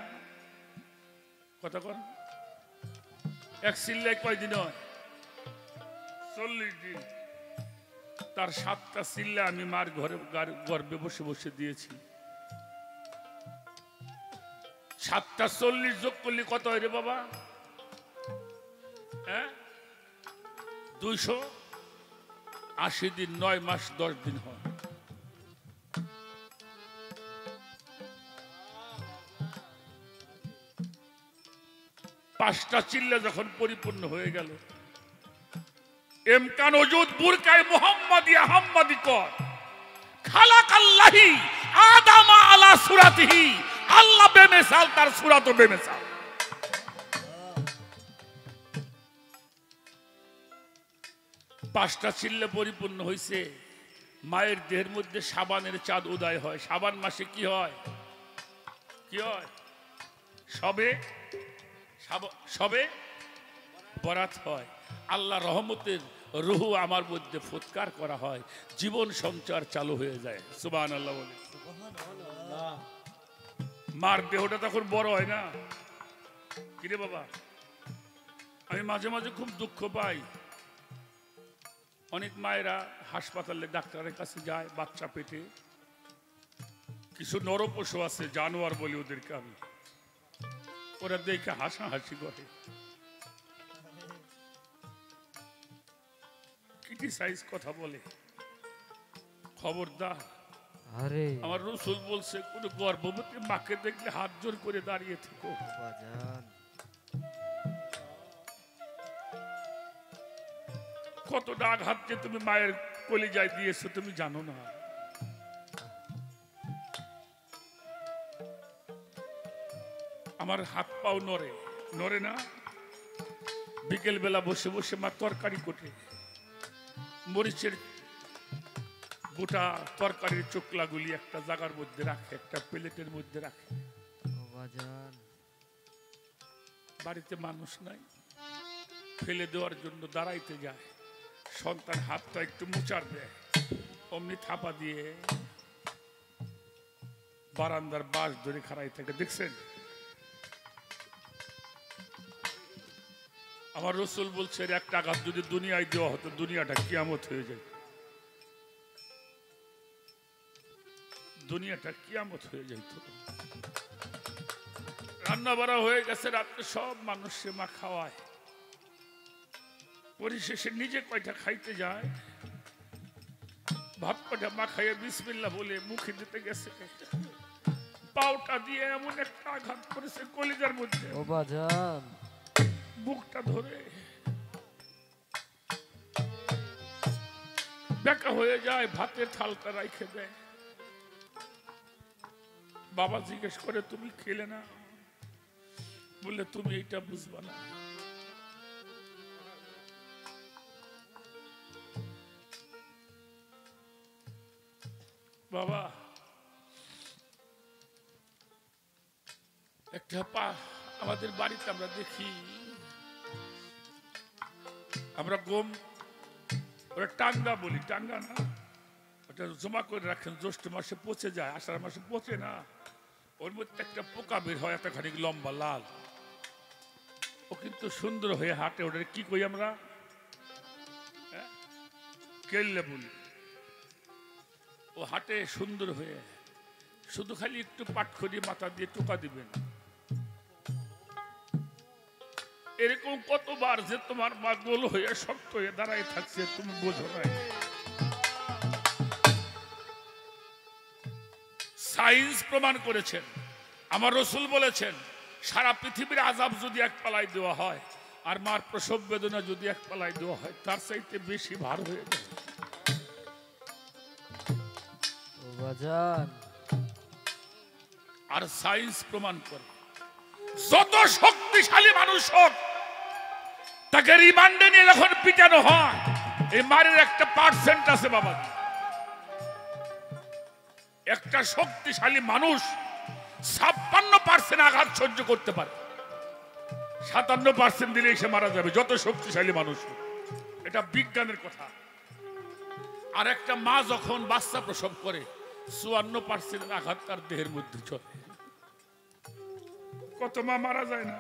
কথা কন। এক চিল্লাই কয়দিন হয়? 40 দিন। তার 7টা চিল্লা আমি মার গর্বে বসে বসে দিয়েছি। 7টা 40 যোগ করলে কত হয় রে বাবা? 280 দিন, 9 মাস 10 দিন হয়। পাঁচটা চিল্লা যখন পরিপূর্ণ হয়ে গেল, এমকান ওজুদ বুরকায়ে মুহাম্মাদিয়া হাম্মাদি কর, খালাকাল্লাহি আদামা আলা সুরাতিহি, আল্লাহ বেমিসাল, তার সুরাতও বেমিসাল। পাঁচটা চিল্লা পরিপূর্ণ হয়েছে। মায়ের দেহের মধ্যে শাবানের চাঁদ উদয় হয়। শাবান মাসে কি হয়? কি হয়? সবে বরাত হয়। আল্লাহ রহমতের রুহু আমার মধ্যে ফুৎকার করা হয়, জীবন সঞ্চার চালু হয়ে যায়। সুবহানাল্লাহ বলে। মার দেহটা তখন বড় হয় না। কিরে বাবা, আমি মাঝে মাঝে খুব দুঃখ পাই। অনেক মায়েরা হাসপাতালে ডাক্তারের কাছে যায় বাচ্চা পেটে। কিছু নরপশু আছে, জানোয়ার বলি ওদেরকে আমি, ওরা দেখে হাসাহাসি করে, ক্রিটিসাইজ কথা বলে। খবরদার, আমার রাসূল বলছে কোন গর্ভবতী মাকে দেখলে হাত জোর করে দাঁড়িয়ে থেকো। কতটা আঘাত যে তুমি মায়ের কলিজায় দিয়েছো তুমি জানো না। আমার হাত পাও নড়ে, নড়ে না? বিকেল বেলা বসে বসে মা তরকারি কোটে, মরিচের গোটা তরকারির চোকলাগুলি একটা জায়গার মধ্যে রাখে, একটা প্লেটের মধ্যে রাখে। বাড়িতে মানুষ নাই, ফেলে দেওয়ার জন্য দাঁড়াইতে যায়। সন্তান হাতটা একটু মুচার দেয়, অমনি থাপা দিয়ে বারান্দার বাঁশ ধরে খাড়াই থাকে। দেখছেন? আমার রাসূল বলছে একটা আঘাত যদি দুনিয়ায় দেওয়া হতো, দুনিয়াটা কিয়ামত হয়ে যায়। দুনিয়াটা কিয়ামত হয়ে যাইত। রান্না বাড়া হয়ে গেছে, রাত্রে সব মানুষে মা খাওয়ায়। পরিশেষে নিজে কয়টা খাইতে যায়, ভাত কয়টা মা খাইয়ে বিসমিল্লাহ বলে মুখে দিতে গেছে, পাউটা দিয়ে এমন একটা আঘাত করেছে কলিজার মধ্যে, বুকটা ধরে বেকা হয়ে যায়। ভাতের থালটা রাইখে দেয়। বাবা জিজ্ঞেস করে তুমি খেলে না? বললে তুমি এইটা বুঝবা না। বাবা একটা আমাদের বাড়িতে আমরা দেখি, আমরা গম, ওরা টাঙ্গা বলি, টাঙ্গা না, ওটা জমা করে রাখেন। জ্যৈষ্ঠ মাসে পচে যায়, আষাঢ় মাসে পচে না, ওর মধ্যে একটা পোকা বের হয় এতখানি লম্বা লাল, ও কিন্তু সুন্দর হয়ে হাটে, ওটা কি কই আমরা কেল্লে বলি। ও হাটে সুন্দর হয়ে, শুধু খালি একটু পাটখড়ি মাথা দিয়ে টোকা দিবেন। এরকম কতবার যে তোমার মা গোল হয়ে শক্ত হয়ে দাঁড়ায় থাকছে তুমি বোঝো নাই। সায়েন্স প্রমাণ করেছেন, আমার রসুল বলেছেন সারা পৃথিবীর আযাব যদি এক পালায় দেওয়া হয় আর মার প্রসব বেদনা যদি এক পালায় দেওয়া হয় তার চাইতে বেশি ভার হয়ে যায়। আর সায়েন্স প্রমাণ করে যত শক্তিশালী মানুষ হোক তাকে রিমান্ডে নিয়ে যখন পিটানো হয় এই মারের একটা পার্সেন্ট আছে বাবা। একটা শক্তিশালী মানুষ 56% আঘাত সহ্য করতে পারে, 57% দিলে সে মারা যাবে যত শক্তিশালী মানুষ। এটা বিজ্ঞানের কথা। আর একটা মা যখন বাচ্চা প্রসব করে 54% আঘাত তার দেহের মধ্যে চলে। কত মা মারা যায় না,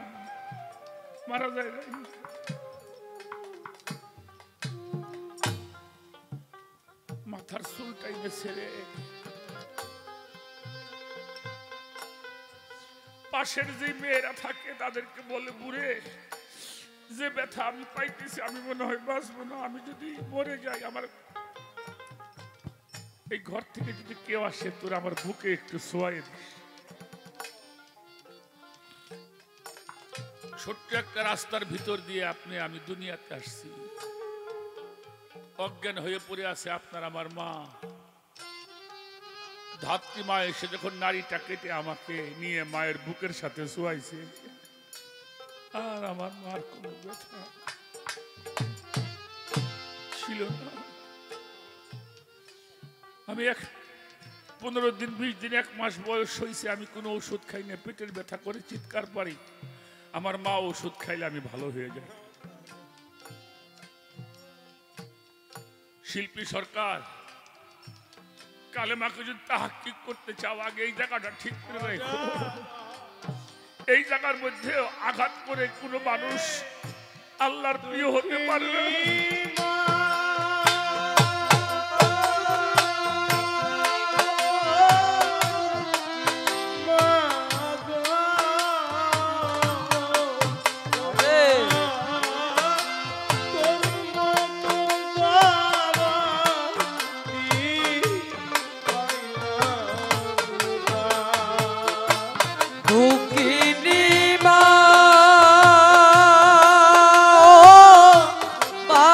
মারা যায় না। মাথার চুলটাই ছেড়ে পাশের যে মেয়েরা থাকে তাদেরকে বলে বুড়ে যে ব্যথা আমি পাইতেছি আমি মনে হয় বাঁচবো না, আমি যদি মরে যাই আমার এই ঘর থেকে যদি কেউ আসে তোর আমার বুকে একটু শোয়াই দিস। ছোট্ট একটা রাস্তার ভিতর দিয়ে আমি দুনিয়াতে আসছি, অজ্ঞান হয়ে পড়ে আছে আপনার আমার মা। ধাত্রী মা এসে যখন নারীটা কেটে আমাকে নিয়ে মায়ের বুকের সাথে শোয়াইছে, আর আমার মার কোনো ব্যথা ছিল না। আমি 15 দিন 20 দিন 1 মাস বয়স হয়েছে, আমি কোনো ওষুধ খাই না, পেটের ব্যথা করে চিৎকার পারি, আমার মা ওষুধ খাইলে আমি ভালো হয়ে যাই। শিল্পী সরকার কালেমাকে যদি তাহকিক করতে চাও আগে এই জায়গাটা ঠিক করে রাখো। এই জায়গার মধ্যে আঘাত করে কোনো মানুষ আল্লাহর প্রিয় হতে পারে না। মা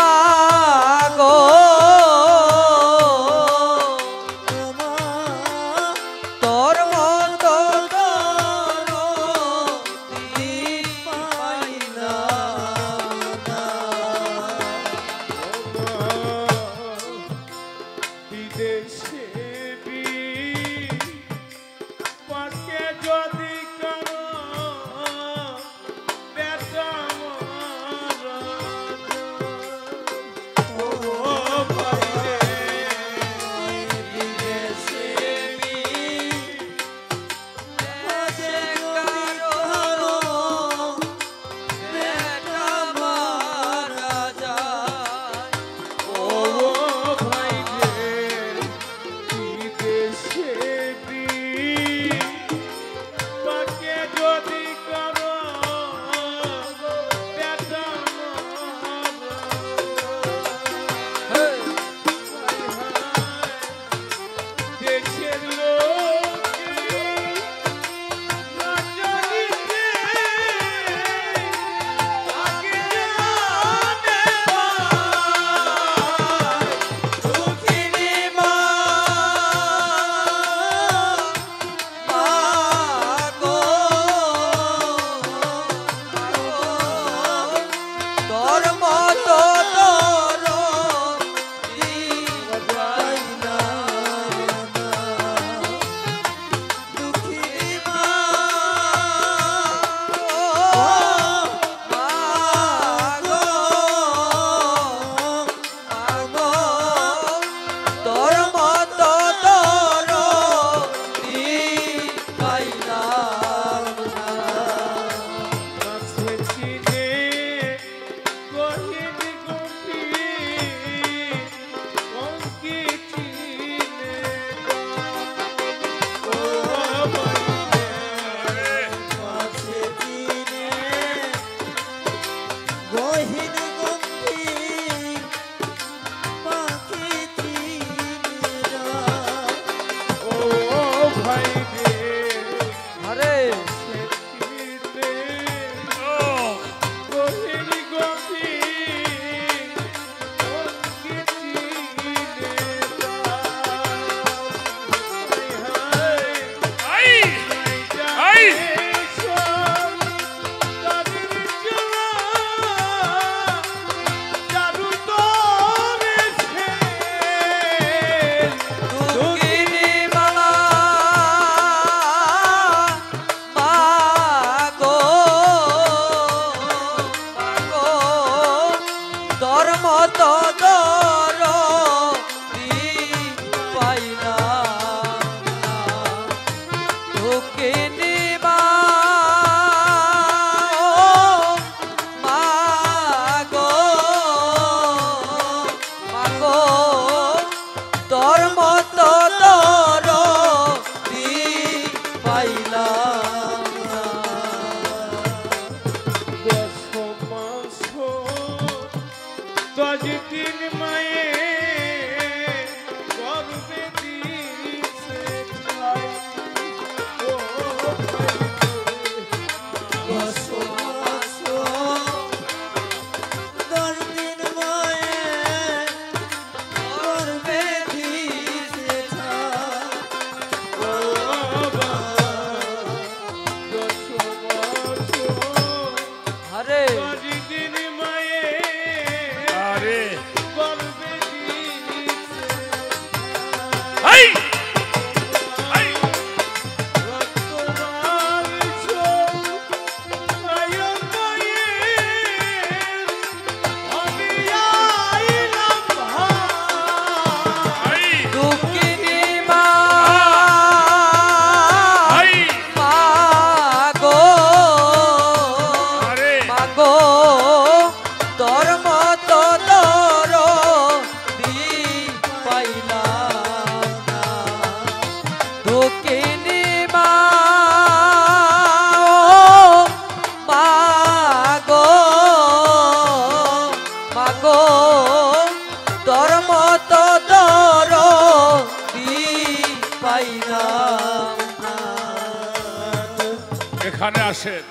এখানে আসেন,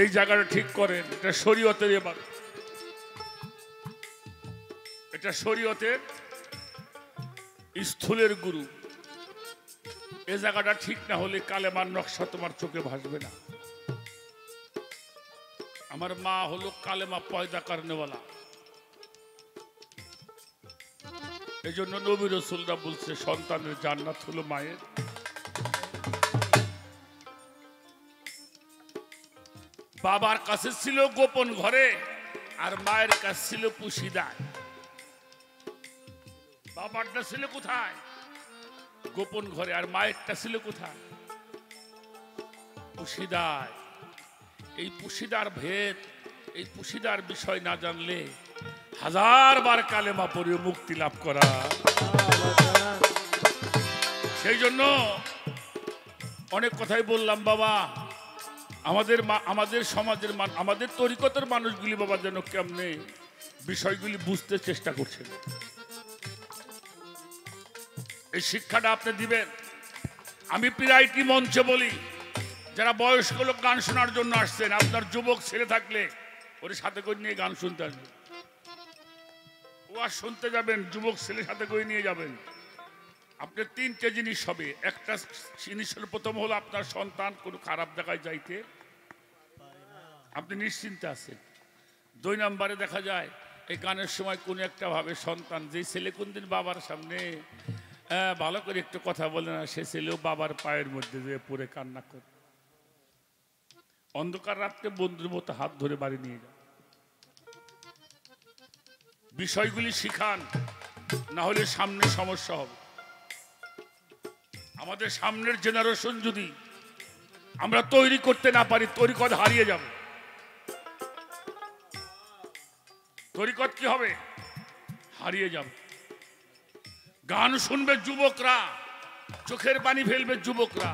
এই জায়গাটা ঠিক করেন। এটা শরীয়তের, এবার এটা শরীয়তের স্থূলের গুরু। এই জায়গাটা ঠিক না হলে কালেমার নকশা তোমার চোখে ভাসবে না। আমার মা হলো কালেমা পয়দা করনেওয়ালা। এই জন্য নবী রাসূলরা বলছে সন্তানের জান্নাত হলো মায়ের। বাবার কাছে ছিল গোপন ঘরে, আর মায়ের কাছে ছিল পুশিদায়। বাবারটা ছিল কোথায়? গোপন ঘরে। আর মায়েরটা ছিল কোথায়? পুশিদায়। এই পুশিদার ভেদ, এই পুশিদার বিষয় না জানলে হাজারবার কালেমা পড়ে মুক্তি লাভ করা। সেই জন্য অনেক কথাই বললাম বাবা, আমাদের সমাজের আমাদের তরিকতের মানুষগুলি বাবা যেন কেমনে বিষয়গুলি বুঝতে চেষ্টা করছেন। এই শিক্ষাটা আপনি দিবেন। আমি পিরাইটি মঞ্চে বলি, যারা বয়স্ক লোক গান শোনার জন্য আসছেন, আপনার যুবক ছেলে থাকলে ওর সাথে করে নিয়ে গান শুনতে আসবেন। ও আর শুনতে যাবেন, যুবক ছেলের সাথে করে নিয়ে যাবেন। আপনার তিনটে জিনিস হবে। একটা জিনিস হলো, প্রথম হলো আপনার সন্তান কোনো খারাপ জায়গায় যাইতে আপনি নিশ্চিন্তে আছেন। 2 নম্বরে দেখা যায় এই গানের সময় কোনো একটা ভাবে সন্তান, যে ছেলে কোনদিন বাবার সামনে ভালো করে একটু কথা বলে না, সে ছেলেও বাবার পায়ের মধ্যে যে পড়ে কান্না করে। অন্ধকার রাত্রে বন্ধুর মতো হাত ধরে বাড়ি নিয়ে যান। বিষয়গুলি শিখান, না হলে সামনে সমস্যা হবে। আমাদের সামনের জেনারেশন যদি আমরা তৈরি করতে না পারি, তরিকত হারিয়ে যাবে। তরিকত কি হবে? হারিয়ে যাবে। গান শুনবে যুবকরা, চোখের পানি ফেলবে যুবকরা।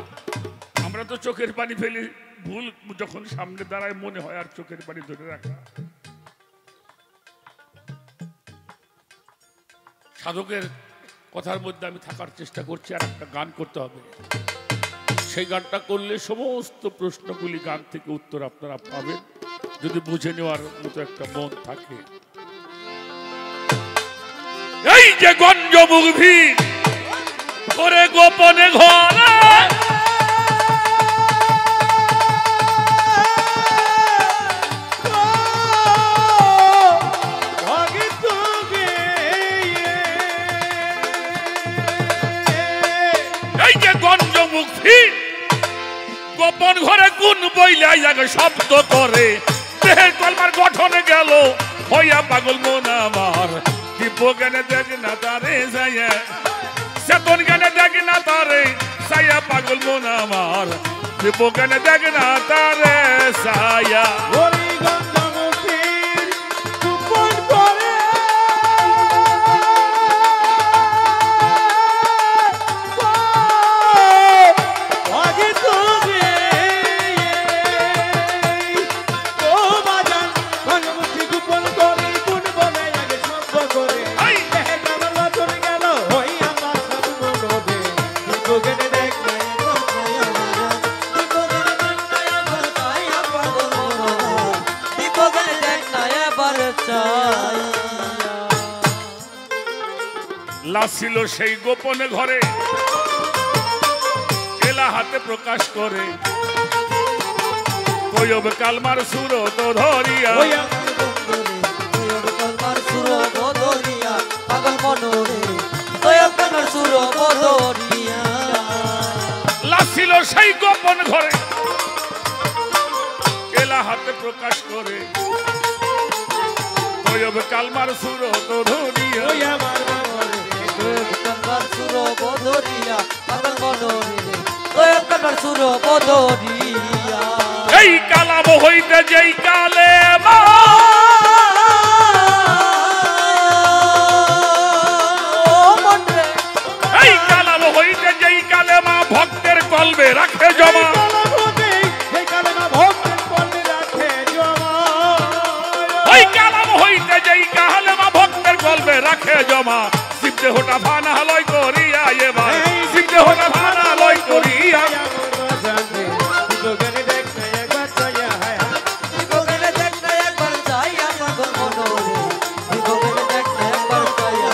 আমরা তো চোখের পানি ফেলি ভুল, যখন সামনে দাঁড়ায় মনে হয় আর চোখের পানি ধরে রাখা। সাধকের কথার মধ্যে আমি থাকার চেষ্টা করছি। আর একটা গান করতে হবে, সেই গানটা করলে সমস্ত প্রশ্নগুলি গান থেকে উত্তর আপনারা পাবেন, যদি বুঝে নেওয়ার মতো একটা মন থাকে। এই যে গঞ্জ মুখ ভিড় করে গোপনে ঘরে, এই যে গঞ্জ মুখ ভিড় গোপন ঘরে কোন বইলাই আগে শব্দ করে, দেহের কলমার গঠনে গেল হইয়া পাগল মন আমার। দিব্য জ্ঞানে দেখ না তারে যাইয়া, চেতন জ্ঞানে দেখ না তারে যাইয়া পাগল মন আমার। দিব্য জ্ঞানে দেখ না তারে যাইয়া। লাছিল সেই গোপনে ঘরে, এলা হাতে প্রকাশ করে, তৈব কালমার সুর তো ধরিয়া। লাছিল সেই গোপন ঘরে, এলা হাতে প্রকাশ করে, তৈব কালমার সুর তো ধরিয়া। এই কালাম হইতে যেই কালে এই কালাম হইতে যেই কালে মা ভক্তের কলবে রাখে জমা। ওই কালাম হইতে যেই কালে মা ভক্তের কলবে রাখে জমা। শিব দেহটা ভানা লয় করিয়া এবার, শিব দেহটা ভানা লয় করিয়া গগনে দেখ না একবার চাইয়া হায় হায় গগনে দেখ না একবার চাইয়া পাগল মনোরে গগনে দেখ না একবার চাইয়া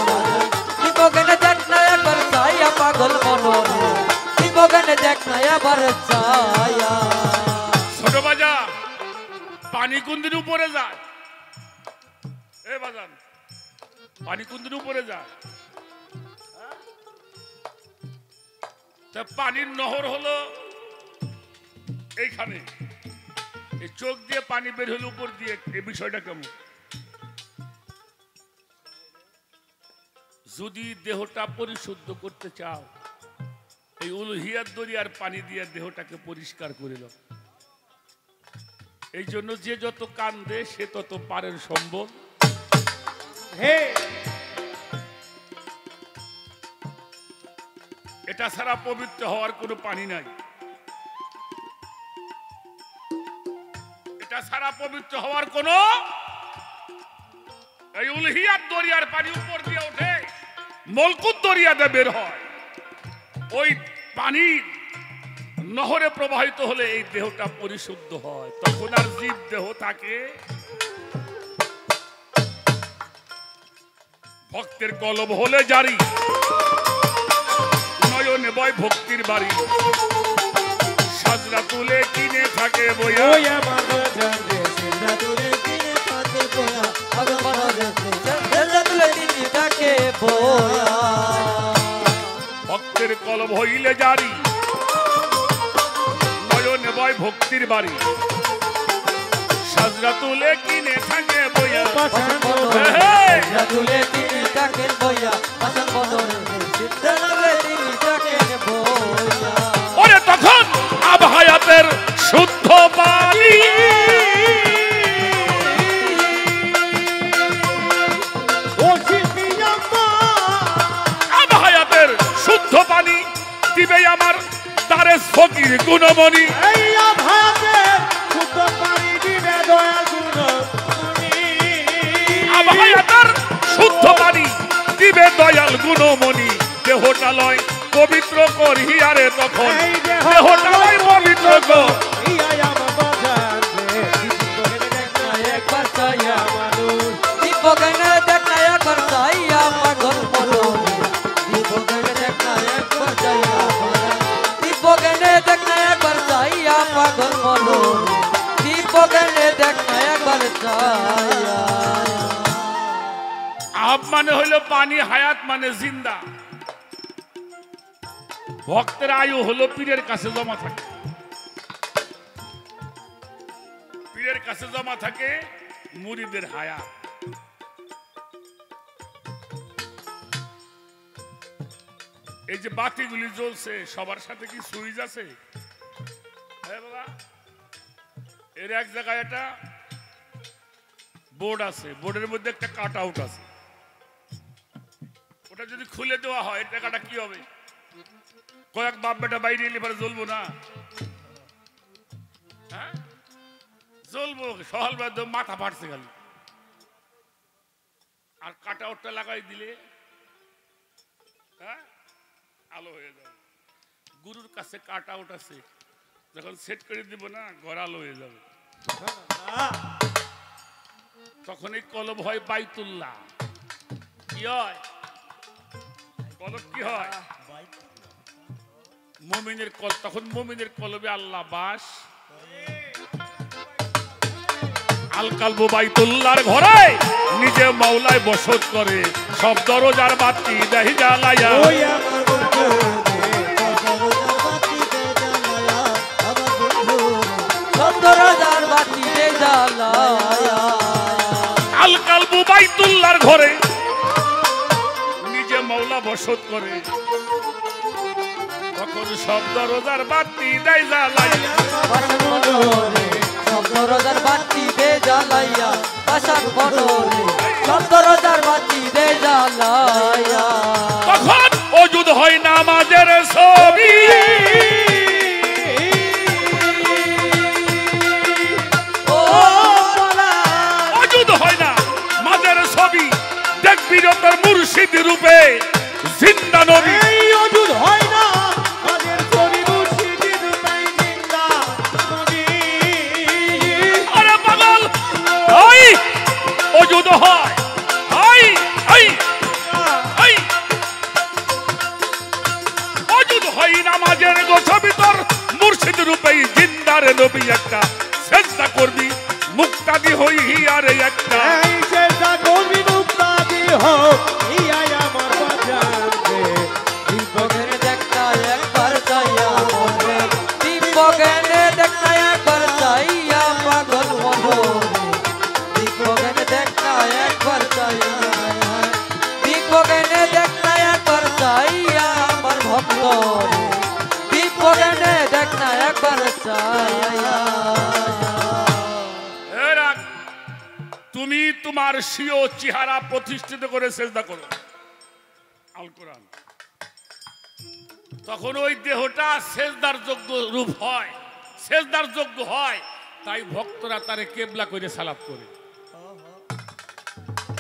গগনে দেখ না একবার চাইয়া পাগল মনোরে গগনে দেখ না একবার চাইয়া। ছোট বাজা পানি কোন দিন উপরে যায় এ বাজান পানি কোন দিন উপরে যায় তা পানির নহর হলো এইখানে এই চোখ দিয়ে পানি বের হলো উপর দিয়ে এই বিষয়টা কেমন যদি দেহটা পরিশুদ্ধ করতে চাও এই উলহিয়ার দরিয়ার পানি দিয়ে দেহটাকে পরিষ্কার করে দাও এই জন্য যে যত কান্দে সে তত পারের সম্বল হে এটা ছাড়া পবিত্র হওয়ার কোনো পানি নাই এটা ছাড়া পবিত্র হওয়ার কোনো এই উলহিয়ার দরিয়ার পানি উপর দিয়ে ওঠে মলকুত দরিয়াতে বের হয় ওই পানি নহরে প্রবাহিত হলে এই দেহটা পরিশুদ্ধ হয় তখন আর জীব দেহ থাকে ভক্তের কলব হলে জারি নয়নে বয় ভক্তির বাড়ি সাজরা তুলে কিনে থাকে বইয়া ওই আমার জানে সিন্ধা তুলে কিনে থাকে বয়া পাগল মনোরে সেজদা তুলে তিনি তাকে বয়া ভক্তের কলব হইলে জারি নয়নে বয় ভক্তির বাড়ি সাজরা তুলে কিনে থাকে বইয়া পাশান মনোরে সেজদা তুলে তিনি তাকে বয়া পাগল মনোরে সেজদা তুলে তিনি তাকে বয়া। ওরে তখন আবহায়াতের শুদ্ধ পানি ও শিল্পীয়াম্মা আবহায়াতের শুদ্ধ পানি দিবে আমার তারে ফকির গুণমণি এই আভাতে শুদ্ধ পানি দিবে দয়া গুণমণি আবহায়াতের শুদ্ধ পানি দিবে দয়াল গুণমণি দেহটা লয় পবিত্র করিয়ারে তখন দেহটা লয় পবিত্র কর ইয়া আমার বাজারে গগনে দেখ না একবার চাইয়া মানুষ গগনে দেখ না একবার চাইয়া পাগল মনোরে গগনে দেখ না একবার চাইয়া গগনে দেখ না একবার চাইয়া পাগল মনোরে গগনে দেখ না একবার চাইয়া। আব মানে হলো পানি হায়াত মানে জিন্দা ভক্তের আয়ু হলো পীরের কাছে জমা থাকে পীরের কাছে জমা থাকে মুরিদের হায়াত এই যে বাতিগুলি জ্বলছে সবার সাথে কি সুইচ আছে হ্যাঁ বাবা এর এক জায়গায় একটা বোর্ড আছে বোর্ডের মধ্যে একটা কাট আউট আছে ওটা যদি খুলে দেওয়া হয় টাকাটা কি হবে কয়েক বাপ বেটা বাইরে এলে পরে জ্বলবো না হ্যাঁ জ্বলবো সহল মাথা ফাটছে খালি আর কাট আউটটা লাগাই দিলে হ্যাঁ আলো হয়ে যাবে গুরুর কাছে কাট আউট আছে যখন সেট করে দিব না ঘর আলো হয়ে যাবে তখন এই কলব হয় বাইতুল্লাহ কি হয় কলব কি হয় মুমিনের কল তখন মুমিনের কলবে আল্লাহ বাস আল কালবু বাইতুল্লাহর ঘরে নিজে মাওলায় বসত করে সব দরজার বাতি দেহি জ্বালায়া ওই আমার বাজারে সত্তর বাতি দে জ্বালায়া আল কালবু বাইতুল্লাহর ঘরে নিজে মাওলা বসত করে তখন সব দরজার বাতি দেয় জ্বালায়া পাশান মনোরে সত্তর বাতি দে জ্বালায়া পাশান মনোরে সত্তর বাতি দে জ্বালায়া তখন ওজুদ হয় নামাজের ছবি ও বলা ওজুদ হয় না মাঝের ছবি দেখবি তোর মুর্শিদ রূপে জিন্দা নবী এই অজুদ হয় না আমাদের শরীর অযুদ হয় আই আই আই অযুদ হয় নামাজের গোছ ভিতর মুর্শিদ রূপেই জিন্দার নবী একটা সেজদা করবি মুক্তাদি হই হিয়ারে একটা এই সেজদা করবি মুক্তাদি হোক ইয়াই আমার বাজান রে দীপকের দেখনা একবার চাইয়া মনে দীপকের দেখনা একবার চাইয়া পাগল মনে দীপকের দেখনা একবার চাইয়া দীপকের দেখনা একবার চাইয়া আমার ভক্ত দীপকের দেখনা একবার চাইয়া এরা তুমি তোমার স্বীয় চেহারা প্রতিষ্ঠিত করে সেজদা করো আল কোরআন তখন ওই দেহটা সেজদার যোগ্য রূপ হয় সেজদার যোগ্য হয় তাই ভক্তরা তারে কেবলা করে সালাত করে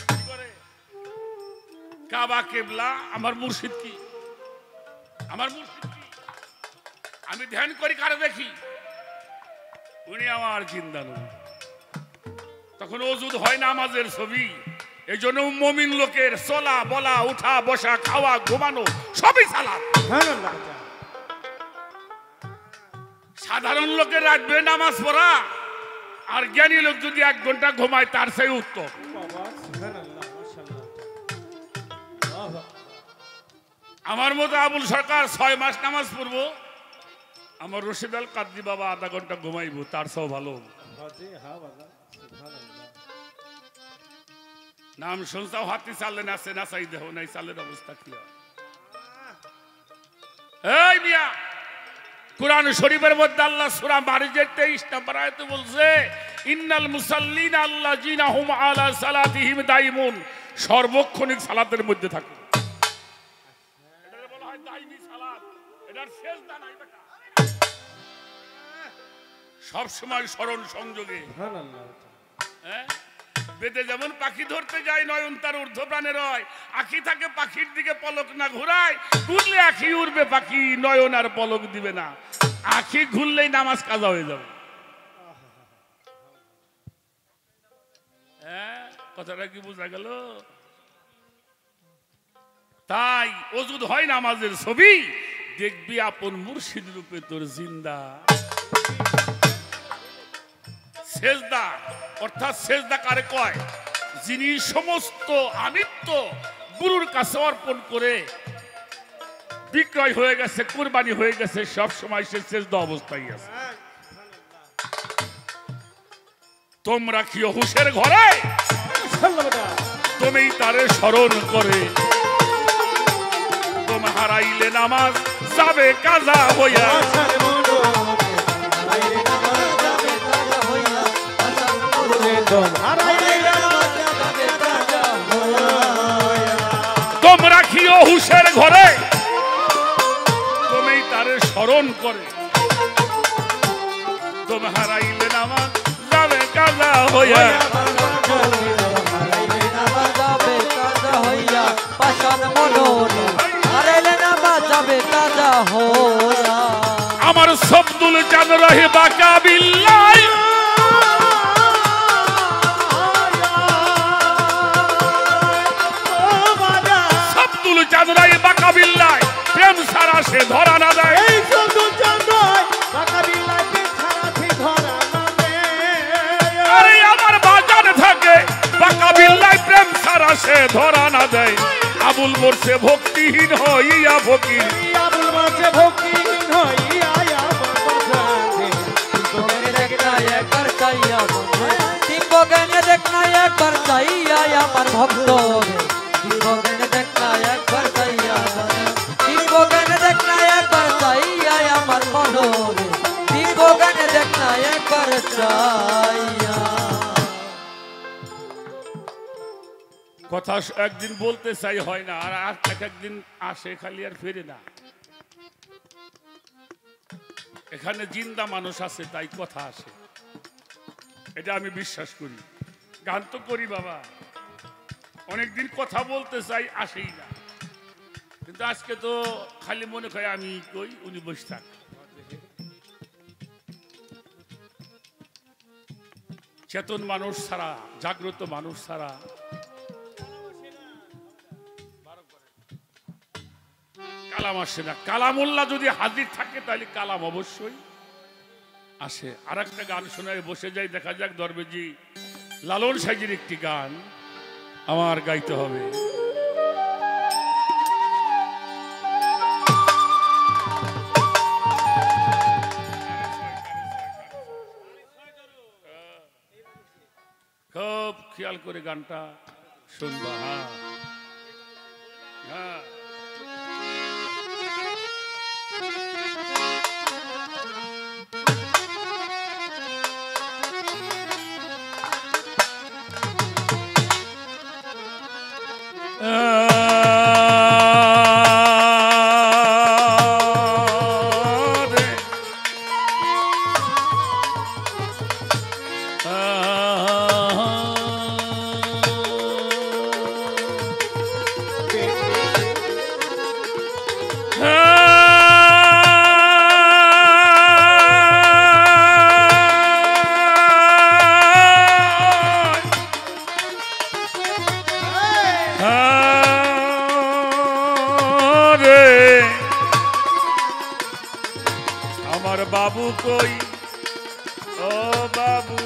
কি করে? কাবা কেবলা আমার মুর্শিদ কি আমার মুর্শিদ কি আমি ধ্যান করি কারে দেখি উনি আমার জিন্দা নবী তখন ওজুদ হয় নামাজের ছবি এই জন্য মুমিন লোকের চলা বলা উঠা বসা খাওয়া ঘুমানো সবই সালাত সুবহানাল্লাহ বাজান সাধারণ লোকের রাখবে নামাজ পড়া আর জ্ঞানী লোক যদি 1 ঘন্টা ঘুমায় তার সেই উত্তম বাবা সুবহানাল্লাহ মাশাআল্লাহ আল্লাহ আমার মতো আবুল সরকার 6 মাস নামাজ পড়বো আমার রশিদ আল কাদরি বাবা আধা ঘন্টা ঘুমাইবো তার সব ভালো বাজে হ্যাঁ বাজান সুবহানাল্লাহ নাম শুনছাও হাতি চালে নাচে নাচাই দেহ নাই চালের অবস্থা কি হয়? এই মিয়া কুরআন শরীফের মধ্যে আল্লাহ সূরা মারিজের 23 নম্বর আয়াতে বলছে ইন্নাল মুসাল্লিনা আল্লাযিনা হুম আলা সালাতিহিম দাইমুন সর্বক্ষণিক সালাতের মধ্যে থাকে এটাকে বলা হয় দাইমি সালাত এটার সেজদা নাই বেটা সব সময় স্মরণ সংযোগে সুবহানাল্লাহ হ্যাঁ বেদে যেমন পাখি ধরতে যায় নয়ন তার ঊর্ধ্ব প্রাণের হয় আখি থাকে পাখির দিকে পলক না ঘুরায় ঘুরলে আখি উড়বে পাখি নয়ন আর পলক দিবে না আখি ঘুরলেই নামাজ কাজা হয়ে যাবে হ্যাঁ কথাটা কি বোঝা গেল তাই ওজুদ হয় নামাজের ছবি দেখবি আপন মুর্শিদ রূপে তোর জিন্দা সেজদা অর্থাৎ সেজদা কারে কয় যিনি সমস্ত আমিত্ব গুরুর কাছে অর্পণ করে বিক্রয় হয়ে গেছে কুরবানি হয়ে গেছে সব সময় সে সেজদা অবস্থায় আছে তোমরা কি হুশের ঘরে মাশাআল্লাহ বাজান তুমি তারে স্মরণ করে তোমার হারাইলে নামাজ যাবে কাজা হইয়া আশার মনোরে আইরে নামাজ যাবে তাজা হইয়া আশা রে দম হারাইলে নামাজ যাবে তাজা তোমরা কি হুশের ঘরে তুমি তারে স্মরণ করে তুমি হারাইলে নামাজ যাবে কাজা হইয়া হারাইলে নামাজ যাবে তাজা হইয়া পাশান মনোরে হারাইলে নামাজ যাবে তাজা হইয়া আমার সবদুল জান রহে বাকা বিল্লাই ও বাজান সবদুল জান রহে বাকা বিল্লাই প্রেম সারা সে ধরা না দেয় এই শুধু জানাই বাকা বিল্লাহকে ছাড়াতে ধরা না দে আরে আমার বাজার থাকে বাকা বিল্লাই প্রেম সারা সে ধরা না দেয় আবুল মোরসে ভক্তিহীন হইয়া ফকির আবুল মাঝে ভক্তিহীন হইয়া আমার বাজান রে দেখনা একবার চাইয়া মনে দীপকের দেখনা একবার চাইয়া আমার ভক্ত দীপকের দেখনা একবার চাইয়া মনে দীপকের দেখনা একবার চাইয়া আমার মনোরে দীপকের দেখনা একবার চাইয়া কথা একদিন বলতে চাই হয় না আর আর একদিন আসে খালি আর ফেরে না এখানে জিন্দা মানুষ আছে তাই কথা আসে এটা আমি বিশ্বাস করি গান তো করি বাবা অনেকদিন কথা বলতে চাই আসেই না কিন্তু আজকে তো খালি মনে হয় আমি কই উনি বসে থাক চেতন মানুষ ছাড়া জাগ্রত মানুষ ছাড়া কালাম আসে না। কালামুল্লাহ যদি হাজির থাকে তাহলে কালাম অবশ্যই আসে। আর একটা গান শোনায় বসে যাই, দেখা যাক দরবেজি লালন সাইজির একটি গান আমার গাইতে হবে। খুব খেয়াল করে গানটা শুনবা। হ্যাঁ হ্যাঁ আমার বাবু কই, ও বাবু